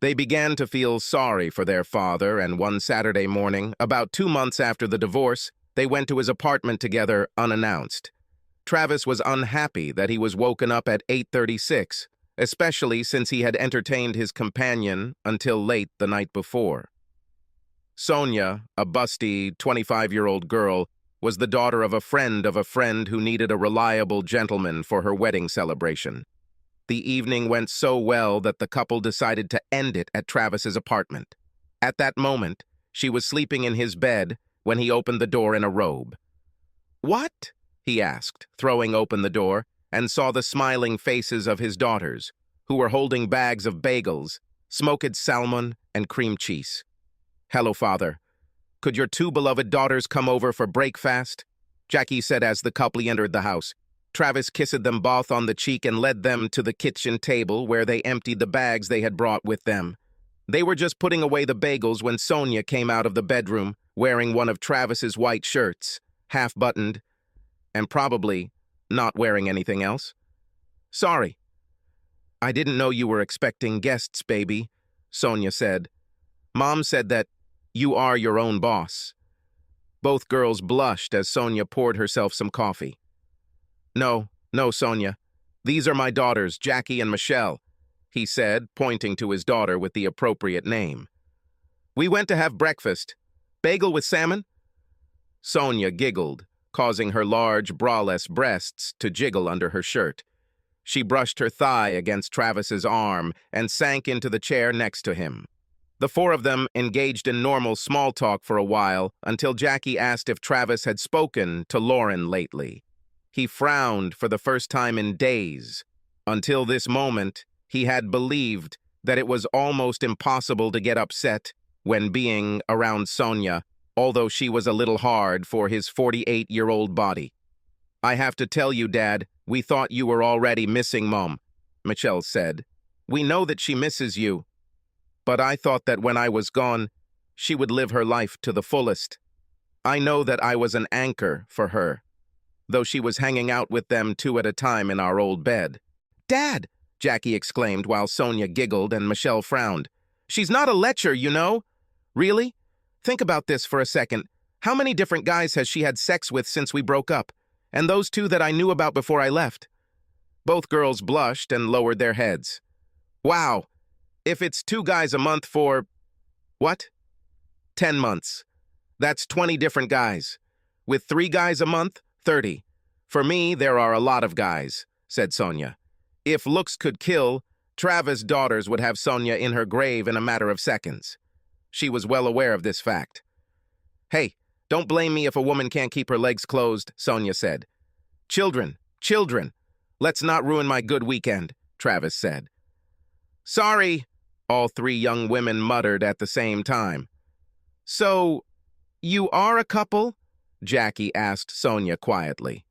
They began to feel sorry for their father, and one Saturday morning, about 2 months after the divorce, they went to his apartment together unannounced. Travis was unhappy that he was woken up at 8:36, especially since he had entertained his companion until late the night before. Sonia, a busty, 25-year-old girl, was the daughter of a friend who needed a reliable gentleman for her wedding celebration. The evening went so well that the couple decided to end it at Travis's apartment. At that moment, she was sleeping in his bed when he opened the door in a robe. "What?" he asked, throwing open the door, and saw the smiling faces of his daughters, who were holding bags of bagels, smoked salmon, and cream cheese. "Hello, Father. Could your 2 beloved daughters come over for breakfast?" Jackie said as the couple entered the house. Travis kissed them both on the cheek and led them to the kitchen table where they emptied the bags they had brought with them. They were just putting away the bagels when Sonia came out of the bedroom, wearing one of Travis's white shirts, half-buttoned, and probably not wearing anything else. "Sorry. I didn't know you were expecting guests, baby," Sonia said. "Mom said that you are your own boss." Both girls blushed as Sonia poured herself some coffee. No, Sonia. These are my daughters, Jackie and Michelle," he said, pointing to his daughter with the appropriate name. "We went to have breakfast. Bagel with salmon?" Sonia giggled, causing her large, braless breasts to jiggle under her shirt. She brushed her thigh against Travis's arm and sank into the chair next to him. The four of them engaged in normal small talk for a while until Jackie asked if Travis had spoken to Lauren lately. He frowned for the first time in days. Until this moment, he had believed that it was almost impossible to get upset when being around Sonia, although she was a little hard for his 48-year-old body. "I have to tell you, Dad, we thought you were already missing Mom," Michelle said. "We know that she misses you, but I thought that when I was gone, she would live her life to the fullest. I know that I was an anchor for her, though she was hanging out with them two at a time in our old bed." "Dad!" Jackie exclaimed while Sonia giggled and Michelle frowned. "She's not a lecher, you know." "Really? Think about this for a second. How many different guys has she had sex with since we broke up? And those two that I knew about before I left?" Both girls blushed and lowered their heads. "Wow. If it's 2 guys a month for, what? 10 months. That's 20 different guys. With 3 guys a month, 30. For me, there are a lot of guys," said Sonia. If looks could kill, Travis' daughters would have Sonia in her grave in a matter of seconds. She was well aware of this fact. "Hey, don't blame me if a woman can't keep her legs closed," Sonia said. Children. Let's not ruin my good weekend," Travis said. "Sorry," all 3 young women muttered at the same time. "So, you are a couple?" Jackie asked Sonia quietly.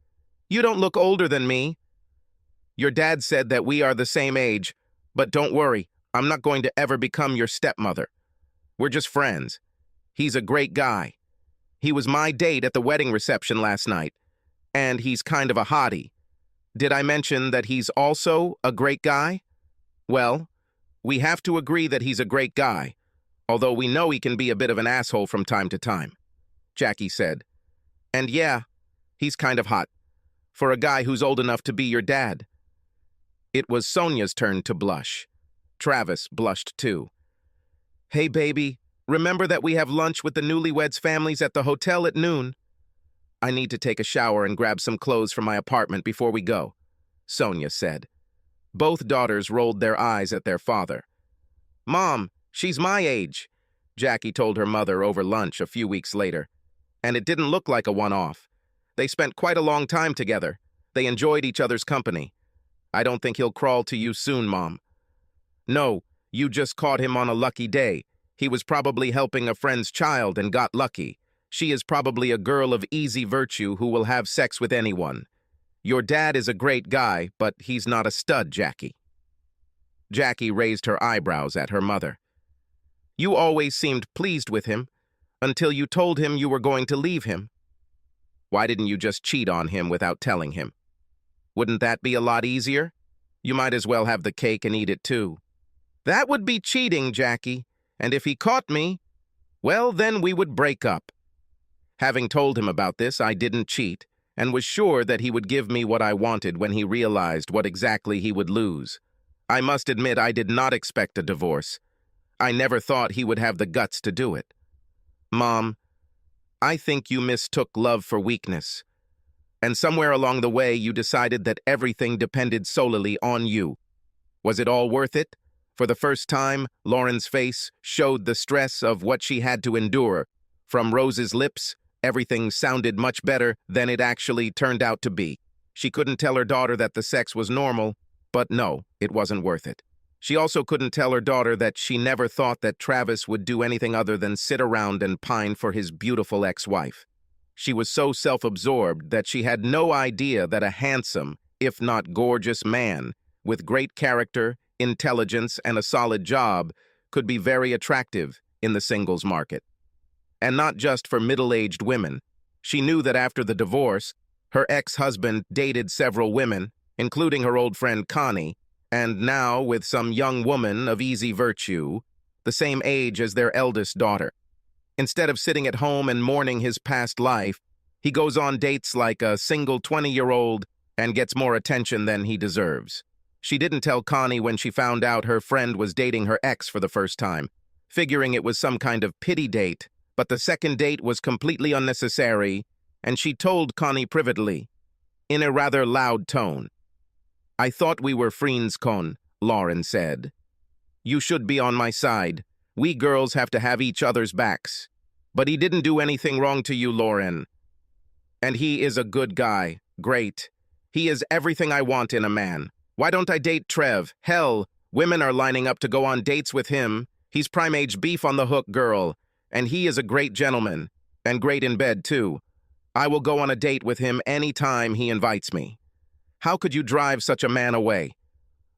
"You don't look older than me." "Your dad said that we are the same age, but don't worry, I'm not going to ever become your stepmother. We're just friends. He's a great guy. He was my date at the wedding reception last night, and he's kind of a hottie. Did I mention that he's also a great guy? Well, we have to agree that he's a great guy, although we know he can be a bit of an asshole from time to time," Jackie said. "And yeah, he's kind of hot, for a guy who's old enough to be your dad." It was Sonia's turn to blush. Travis blushed too. "Hey, baby, remember that we have lunch with the newlyweds' families at the hotel at noon?" "I need to take a shower and grab some clothes from my apartment before we go," Sonia said. Both daughters rolled their eyes at their father. "Mom, she's my age," Jackie told her mother over lunch a few weeks later. And it didn't look like a one-off. They spent quite a long time together. They enjoyed each other's company. "I don't think he'll crawl to you soon, Mom." "No, you just caught him on a lucky day. He was probably helping a friend's child and got lucky. She is probably a girl of easy virtue who will have sex with anyone. Your dad is a great guy, but he's not a stud, Jackie." Jackie raised her eyebrows at her mother. "You always seemed pleased with him, until you told him you were going to leave him. Why didn't you just cheat on him without telling him? Wouldn't that be a lot easier? You might as well have the cake and eat it too." "That would be cheating, Jackie, and if he caught me, well, then we would break up." Having told him about this, I didn't cheat, and was sure that he would give me what I wanted when he realized what exactly he would lose. I must admit I did not expect a divorce. I never thought he would have the guts to do it. Mom, I think you mistook love for weakness. And somewhere along the way, you decided that everything depended solely on you. Was it all worth it? For the first time, Lauren's face showed the stress of what she had to endure. From Rose's lips, everything sounded much better than it actually turned out to be. She couldn't tell her daughter that the sex was normal, but no, it wasn't worth it. She also couldn't tell her daughter that she never thought that Travis would do anything other than sit around and pine for his beautiful ex-wife. She was so self-absorbed that she had no idea that a handsome, if not gorgeous man, with great character, intelligence, and a solid job could be very attractive in the singles market. And not just for middle-aged women. She knew that after the divorce, her ex-husband dated several women, including her old friend Connie, and now with some young woman of easy virtue, the same age as their eldest daughter. Instead of sitting at home and mourning his past life, he goes on dates like a single 20-year-old and gets more attention than he deserves. She didn't tell Connie when she found out her friend was dating her ex for the first time, figuring it was some kind of pity date, but the second date was completely unnecessary, and she told Connie privately, in a rather loud tone. "I thought we were friends, Con," Lauren said. "You should be on my side. We girls have to have each other's backs. But he didn't do anything wrong to you, Lauren. And he is a good guy. Great. He is everything I want in a man. Why don't I date Trev? Hell, women are lining up to go on dates with him. He's prime-age beef on the hook, girl. And he is a great gentleman. And great in bed, too. I will go on a date with him any time he invites me." How could you drive such a man away?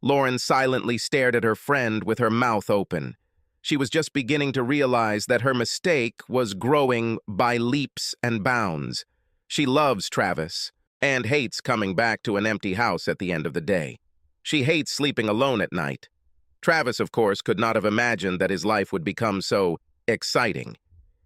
Lauren silently stared at her friend with her mouth open. She was just beginning to realize that her mistake was growing by leaps and bounds. She loves Travis and hates coming back to an empty house at the end of the day. She hates sleeping alone at night. Travis, of course, could not have imagined that his life would become so exciting.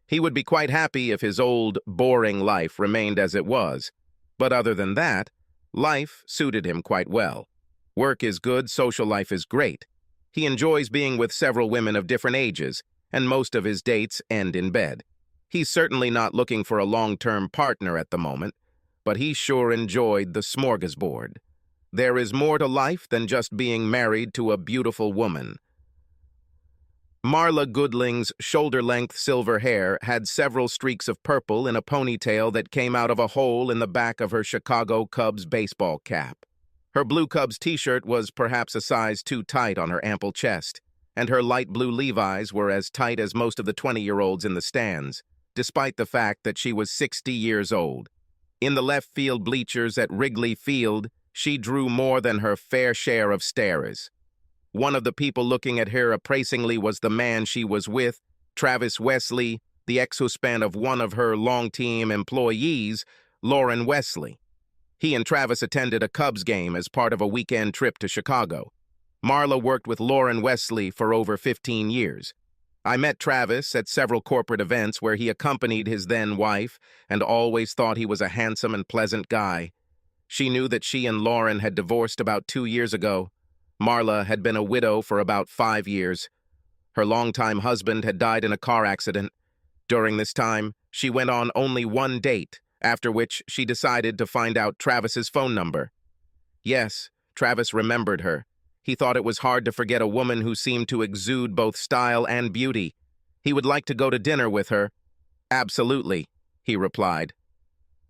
He would be quite happy if his old, boring life remained as it was. But other than that, life suited him quite well. Work is good, social life is great. He enjoys being with several women of different ages, and most of his dates end in bed. He's certainly not looking for a long-term partner at the moment, but he sure enjoyed the smorgasbord. There is more to life than just being married to a beautiful woman. Marla Goodling's shoulder-length silver hair had several streaks of purple in a ponytail that came out of a hole in the back of her Chicago Cubs baseball cap. Her blue Cubs t-shirt was perhaps a size too tight on her ample chest, and her light blue Levi's were as tight as most of the 20-year-olds in the stands, despite the fact that she was 60 years old. In the left field bleachers at Wrigley Field, she drew more than her fair share of starers. One of the people looking at her appraisingly was the man she was with, Travis Wesley, the ex-husband of one of her long-team employees, Lauren Wesley. He and Travis attended a Cubs game as part of a weekend trip to Chicago. Marla worked with Lauren Wesley for over 15 years. I met Travis at several corporate events where he accompanied his then-wife and always thought he was a handsome and pleasant guy. She knew that she and Lauren had divorced about 2 years ago. Marla had been a widow for about 5 years. Her longtime husband had died in a car accident. During this time, she went on only one date, after which she decided to find out Travis's phone number. Yes, Travis remembered her. He thought it was hard to forget a woman who seemed to exude both style and beauty. He would like to go to dinner with her. "Absolutely," he replied.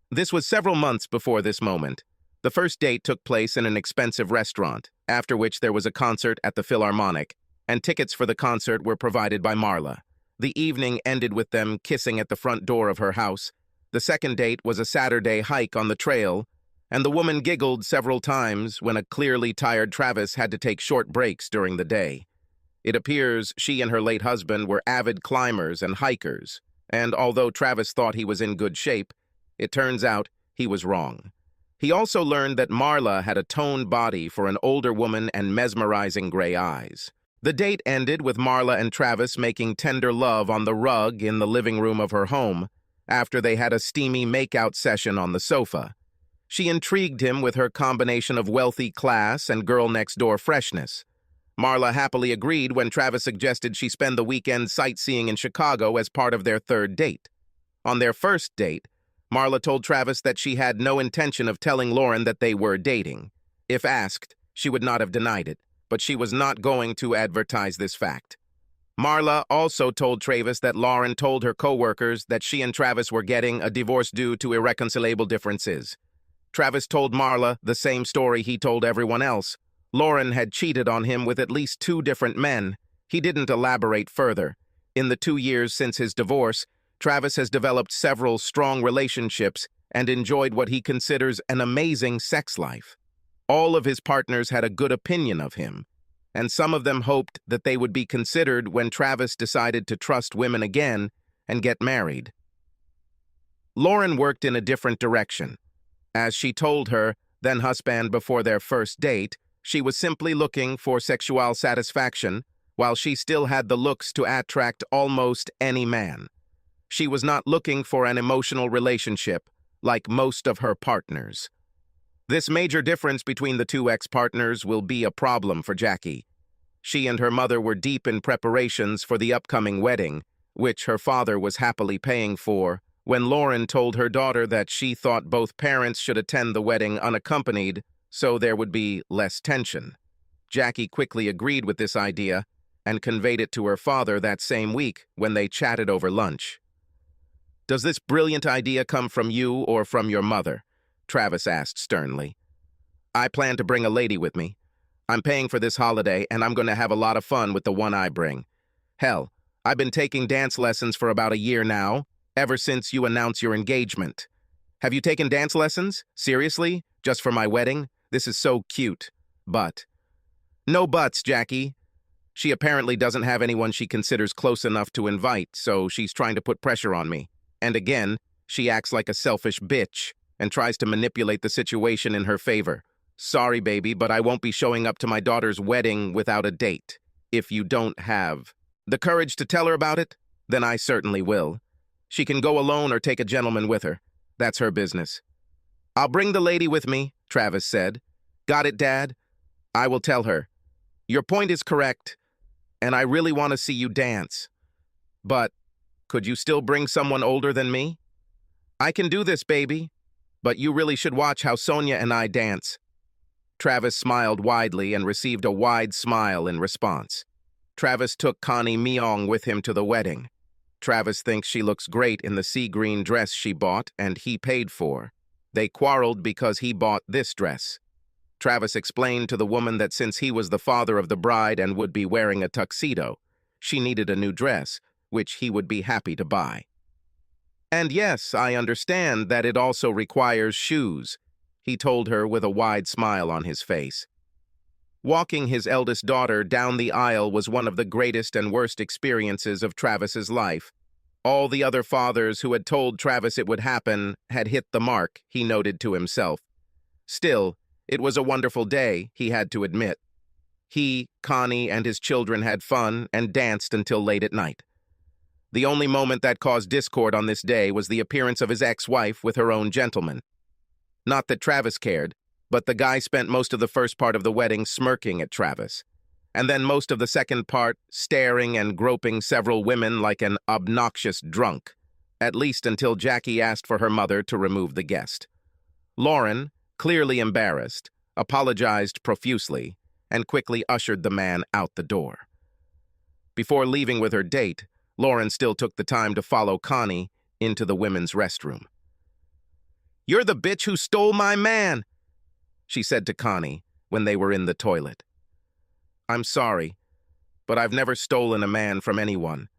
This was several months before this moment. The first date took place in an expensive restaurant, after which there was a concert at the Philharmonic, and tickets for the concert were provided by Marla. The evening ended with them kissing at the front door of her house. The second date was a Saturday hike on the trail, and the woman giggled several times when a clearly tired Travis had to take short breaks during the day. It appears she and her late husband were avid climbers and hikers, and although Travis thought he was in good shape, it turns out he was wrong. He also learned that Marla had a toned body for an older woman and mesmerizing gray eyes. The date ended with Marla and Travis making tender love on the rug in the living room of her home, after they had a steamy make-out session on the sofa. She intrigued him with her combination of wealthy class and girl-next-door freshness. Marla happily agreed when Travis suggested she spend the weekend sightseeing in Chicago as part of their third date. On their first date, Marla told Travis that she had no intention of telling Lauren that they were dating. If asked, she would not have denied it, but she was not going to advertise this fact. Marla also told Travis that Lauren told her co-workers that she and Travis were getting a divorce due to irreconcilable differences. Travis told Marla the same story he told everyone else. Lauren had cheated on him with at least 2 different men. He didn't elaborate further. In the 2 years since his divorce, Travis has developed several strong relationships and enjoyed what he considers an amazing sex life. All of his partners had a good opinion of him, and some of them hoped that they would be considered when Travis decided to trust women again and get married. Lauren worked in a different direction. As she told her then-husband before their first date, she was simply looking for sexual satisfaction, while she still had the looks to attract almost any man. She was not looking for an emotional relationship, like most of her partners. This major difference between the two ex-partners will be a problem for Jackie. She and her mother were deep in preparations for the upcoming wedding, which her father was happily paying for, when Lauren told her daughter that she thought both parents should attend the wedding unaccompanied so there would be less tension. Jackie quickly agreed with this idea and conveyed it to her father that same week when they chatted over lunch. "Does this brilliant idea come from you or from your mother?" Travis asked sternly. "I plan to bring a lady with me. I'm paying for this holiday, and I'm going to have a lot of fun with the one I bring. Hell, I've been taking dance lessons for about a year now, ever since you announced your engagement. Have you taken dance lessons? Seriously? Just for my wedding? This is so cute. But..." "No buts, Jackie. She apparently doesn't have anyone she considers close enough to invite, so she's trying to put pressure on me. And again, she acts like a selfish bitch and tries to manipulate the situation in her favor. Sorry, baby, but I won't be showing up to my daughter's wedding without a date. If you don't have the courage to tell her about it, then I certainly will. She can go alone or take a gentleman with her. That's her business." "I'll bring the lady with me," Travis said. "Got it, Dad? I will tell her. Your point is correct, and I really want to see you dance. But could you still bring someone older than me?" "I can do this, baby, but you really should watch how Sonia and I dance." Travis smiled widely and received a wide smile in response. Travis took Connie Meong with him to the wedding. Travis thinks she looks great in the sea green dress she bought and he paid for. They quarreled because he bought this dress. Travis explained to the woman that since he was the father of the bride and would be wearing a tuxedo, she needed a new dress, which he would be happy to buy. "And yes, I understand that it also requires shoes," he told her with a wide smile on his face. Walking his eldest daughter down the aisle was one of the greatest and worst experiences of Travis's life. All the other fathers who had told Travis it would happen had hit the mark, he noted to himself. Still, it was a wonderful day, he had to admit. He, Connie, and his children had fun and danced until late at night. The only moment that caused discord on this day was the appearance of his ex-wife with her own gentleman. Not that Travis cared, but the guy spent most of the first part of the wedding smirking at Travis, and then most of the second part staring and groping several women like an obnoxious drunk, at least until Jackie asked for her mother to remove the guest. Lauren, clearly embarrassed, apologized profusely and quickly ushered the man out the door. Before leaving with her date, Lauren still took the time to follow Connie into the women's restroom. "You're the bitch who stole my man," she said to Connie when they were in the toilet. "I'm sorry, but I've never stolen a man from anyone,"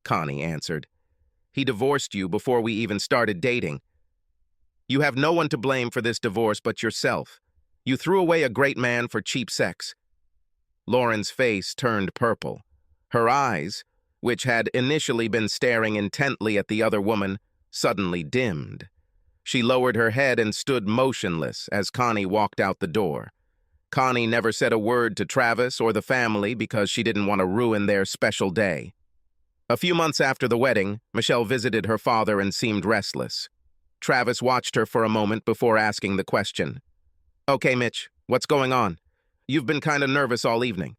Connie answered. "He divorced you before we even started dating. You have no one to blame for this divorce but yourself. You threw away a great man for cheap sex." Lauren's face turned purple. Her eyes, which had initially been staring intently at the other woman, suddenly dimmed. She lowered her head and stood motionless as Connie walked out the door. Connie never said a word to Travis or the family because she didn't want to ruin their special day. A few months after the wedding, Michelle visited her father and seemed restless. Travis watched her for a moment before asking the question. "Okay, Mitch, what's going on? You've been kind of nervous all evening."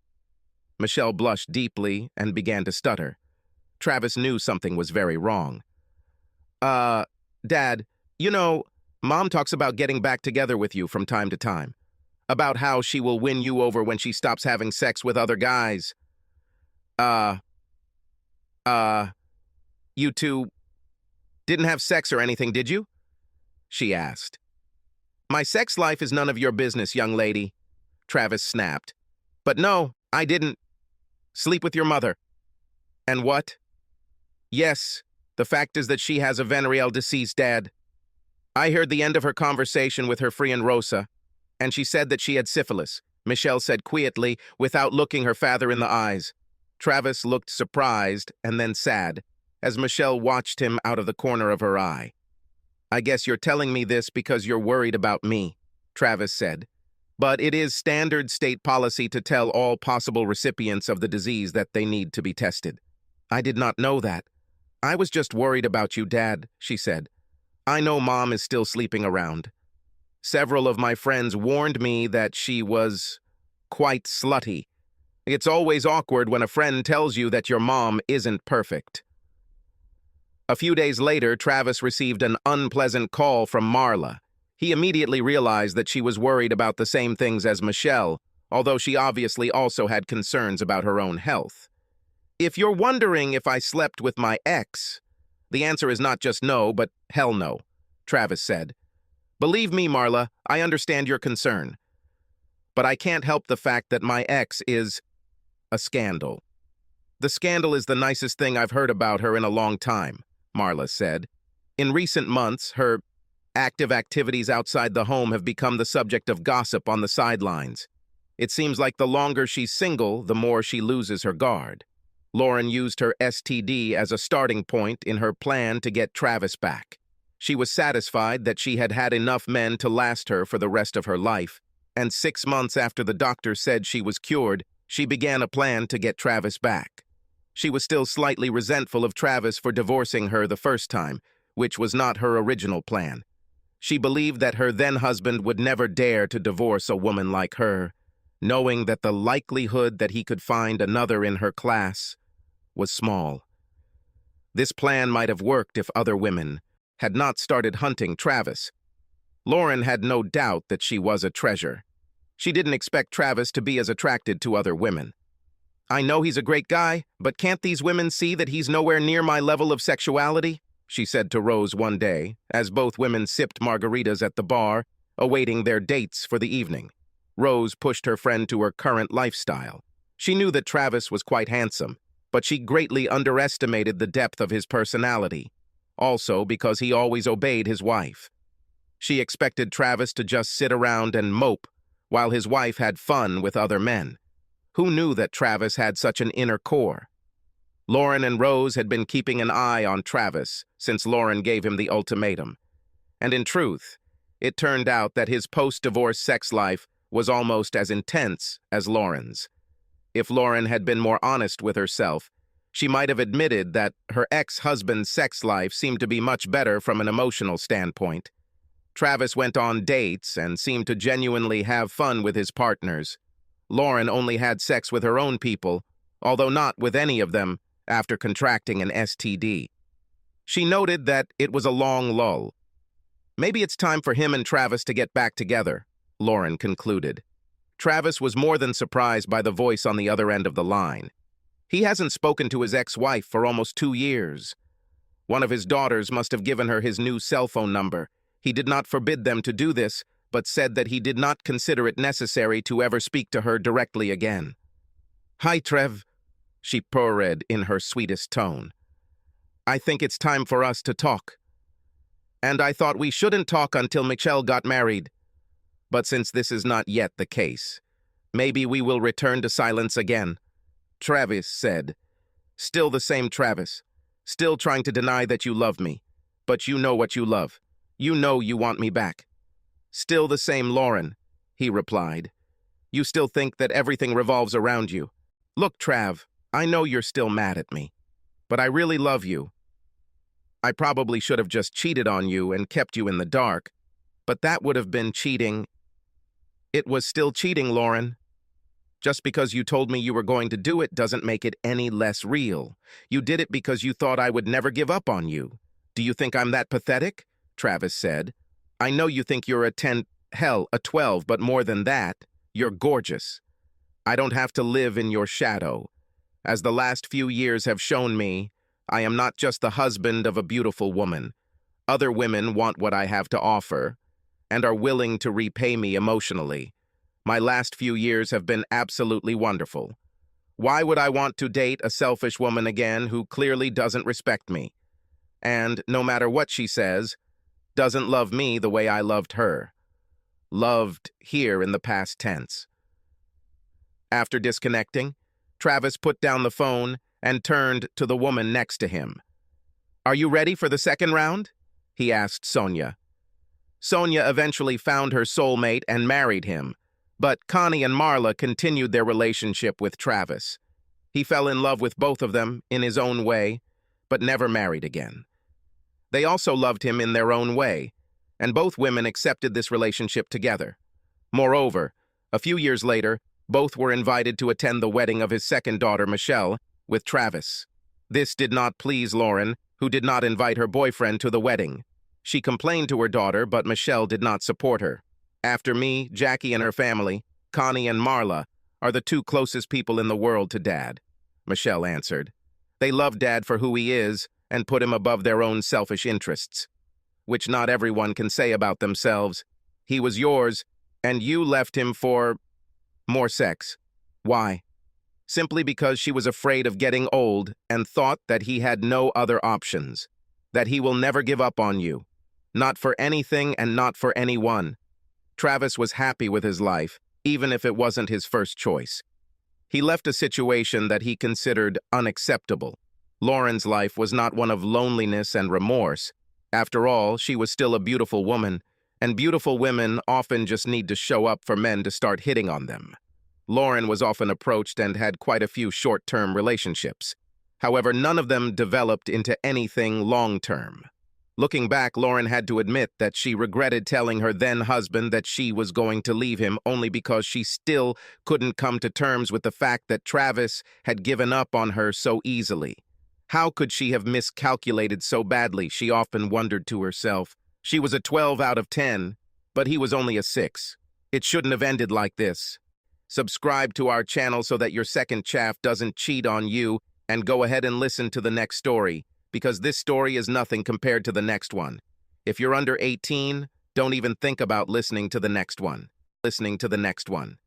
Michelle blushed deeply and began to stutter. Travis knew something was very wrong. Dad, you know, Mom talks about getting back together with you from time to time. About how she will win you over when she stops having sex with other guys. You two didn't have sex or anything, did you?" she asked. "My sex life is none of your business, young lady," Travis snapped. "But no, I didn't sleep with your mother." "And what?" "Yes, The fact is that she has a venereal disease, Dad. I heard the end of her conversation with her friend Rosa, and she said that she had syphilis, Michelle said quietly, without looking her father in the eyes. Travis looked surprised and then sad, as Michelle watched him out of the corner of her eye. I guess you're telling me this because you're worried about me, Travis said. But it is standard state policy to tell all possible recipients of the disease that they need to be tested. I did not know that. I was just worried about you, Dad, she said. I know Mom is still sleeping around. Several of my friends warned me that she was quite slutty. It's always awkward when a friend tells you that your mom isn't perfect. A few days later, Travis received an unpleasant call from Marla. He immediately realized that she was worried about the same things as Michelle, although she obviously also had concerns about her own health. If you're wondering if I slept with my ex, the answer is not just no, but hell no, Travis said. Believe me, Marla, I understand your concern. But I can't help the fact that my ex is a scandal. The scandal is the nicest thing I've heard about her in a long time, Marla said. In recent months, her active activities outside the home have become the subject of gossip on the sidelines. It seems like the longer she's single, the more she loses her guard. Lauren used her STD as a starting point in her plan to get Travis back. She was satisfied that she had had enough men to last her for the rest of her life, and 6 months after the doctor said she was cured, she began a plan to get Travis back. She was still slightly resentful of Travis for divorcing her the first time, which was not her original plan. She believed that her then-husband would never dare to divorce a woman like her, knowing that the likelihood that he could find another in her class was small. This plan might have worked if other women had not started hunting Travis. Lauren had no doubt that she was a treasure. She didn't expect Travis to be as attracted to other women. I know he's a great guy, but can't these women see that he's nowhere near my level of sexuality? She said to Rose one day, as both women sipped margaritas at the bar, awaiting their dates for the evening. Rose pushed her friend to her current lifestyle. She knew that Travis was quite handsome, but she greatly underestimated the depth of his personality, also because he always obeyed his wife. She expected Travis to just sit around and mope while his wife had fun with other men. Who knew that Travis had such an inner core? Lauren and Rose had been keeping an eye on Travis since Lauren gave him the ultimatum. And in truth, it turned out that his post-divorce sex life was almost as intense as Lauren's. If Lauren had been more honest with herself, she might have admitted that her ex-husband's sex life seemed to be much better from an emotional standpoint. Travis went on dates and seemed to genuinely have fun with his partners. Lauren only had sex with her own people, although not with any of them after contracting an STD. She noted that it was a long lull. Maybe it's time for him and Travis to get back together, Lauren concluded. Travis was more than surprised by the voice on the other end of the line. He hasn't spoken to his ex-wife for almost 2 years. One of his daughters must have given her his new cell phone number. He did not forbid them to do this, but said that he did not consider it necessary to ever speak to her directly again. Hi, Trev, she purred in her sweetest tone. I think it's time for us to talk. And I thought we shouldn't talk until Michelle got married. But since this is not yet the case, maybe we will return to silence again, Travis said. Still the same Travis, still trying to deny that you love me, but you know what you love. You know you want me back. Still the same Lauren, he replied. You still think that everything revolves around you. Look, Trav, I know you're still mad at me, but I really love you. I probably should have just cheated on you and kept you in the dark, but that would have been cheating. It was still cheating, Lauren. Just because you told me you were going to do it doesn't make it any less real. You did it because you thought I would never give up on you. Do you think I'm that pathetic? Travis said. I know you think you're a 10, hell, a 12, but more than that, you're gorgeous. I don't have to live in your shadow. As the last few years have shown me, I am not just the husband of a beautiful woman. Other women want what I have to offer and are willing to repay me emotionally. My last few years have been absolutely wonderful. Why would I want to date a selfish woman again who clearly doesn't respect me? and, no matter what she says, doesn't love me the way I loved her. Loved here in the past tense. After disconnecting, Travis put down the phone and turned to the woman next to him. "Are you ready for the second round?" he asked Sonia. Sonia eventually found her soulmate and married him, but Connie and Marla continued their relationship with Travis. He fell in love with both of them in his own way, but never married again. They also loved him in their own way, and both women accepted this relationship together. Moreover, a few years later, both were invited to attend the wedding of his second daughter, Michelle, with Travis. This did not please Lauren, who did not invite her boyfriend to the wedding. She complained to her daughter, but Michelle did not support her. "After me, Jackie and her family, Connie and Marla, are the two closest people in the world to Dad," Michelle answered. "They love Dad for who he is and put him above their own selfish interests, which not everyone can say about themselves. He was yours, and you left him for more sex. Why? Simply because she was afraid of getting old and thought that he had no other options, that he will never give up on you. Not for anything and not for anyone." Travis was happy with his life, even if it wasn't his first choice. He left a situation that he considered unacceptable. Lauren's life was not one of loneliness and remorse. After all, she was still a beautiful woman, and beautiful women often just need to show up for men to start hitting on them. Lauren was often approached and had quite a few short-term relationships. However, none of them developed into anything long-term. Looking back, Lauren had to admit that she regretted telling her then-husband that she was going to leave him only because she still couldn't come to terms with the fact that Travis had given up on her so easily. How could she have miscalculated so badly, she often wondered to herself. She was a 12 out of 10, but he was only a 6. It shouldn't have ended like this. Subscribe to our channel so that your second chaff doesn't cheat on you, and go ahead and listen to the next story, because this story is nothing compared to the next one. If you're under 18, don't even think about listening to the next one.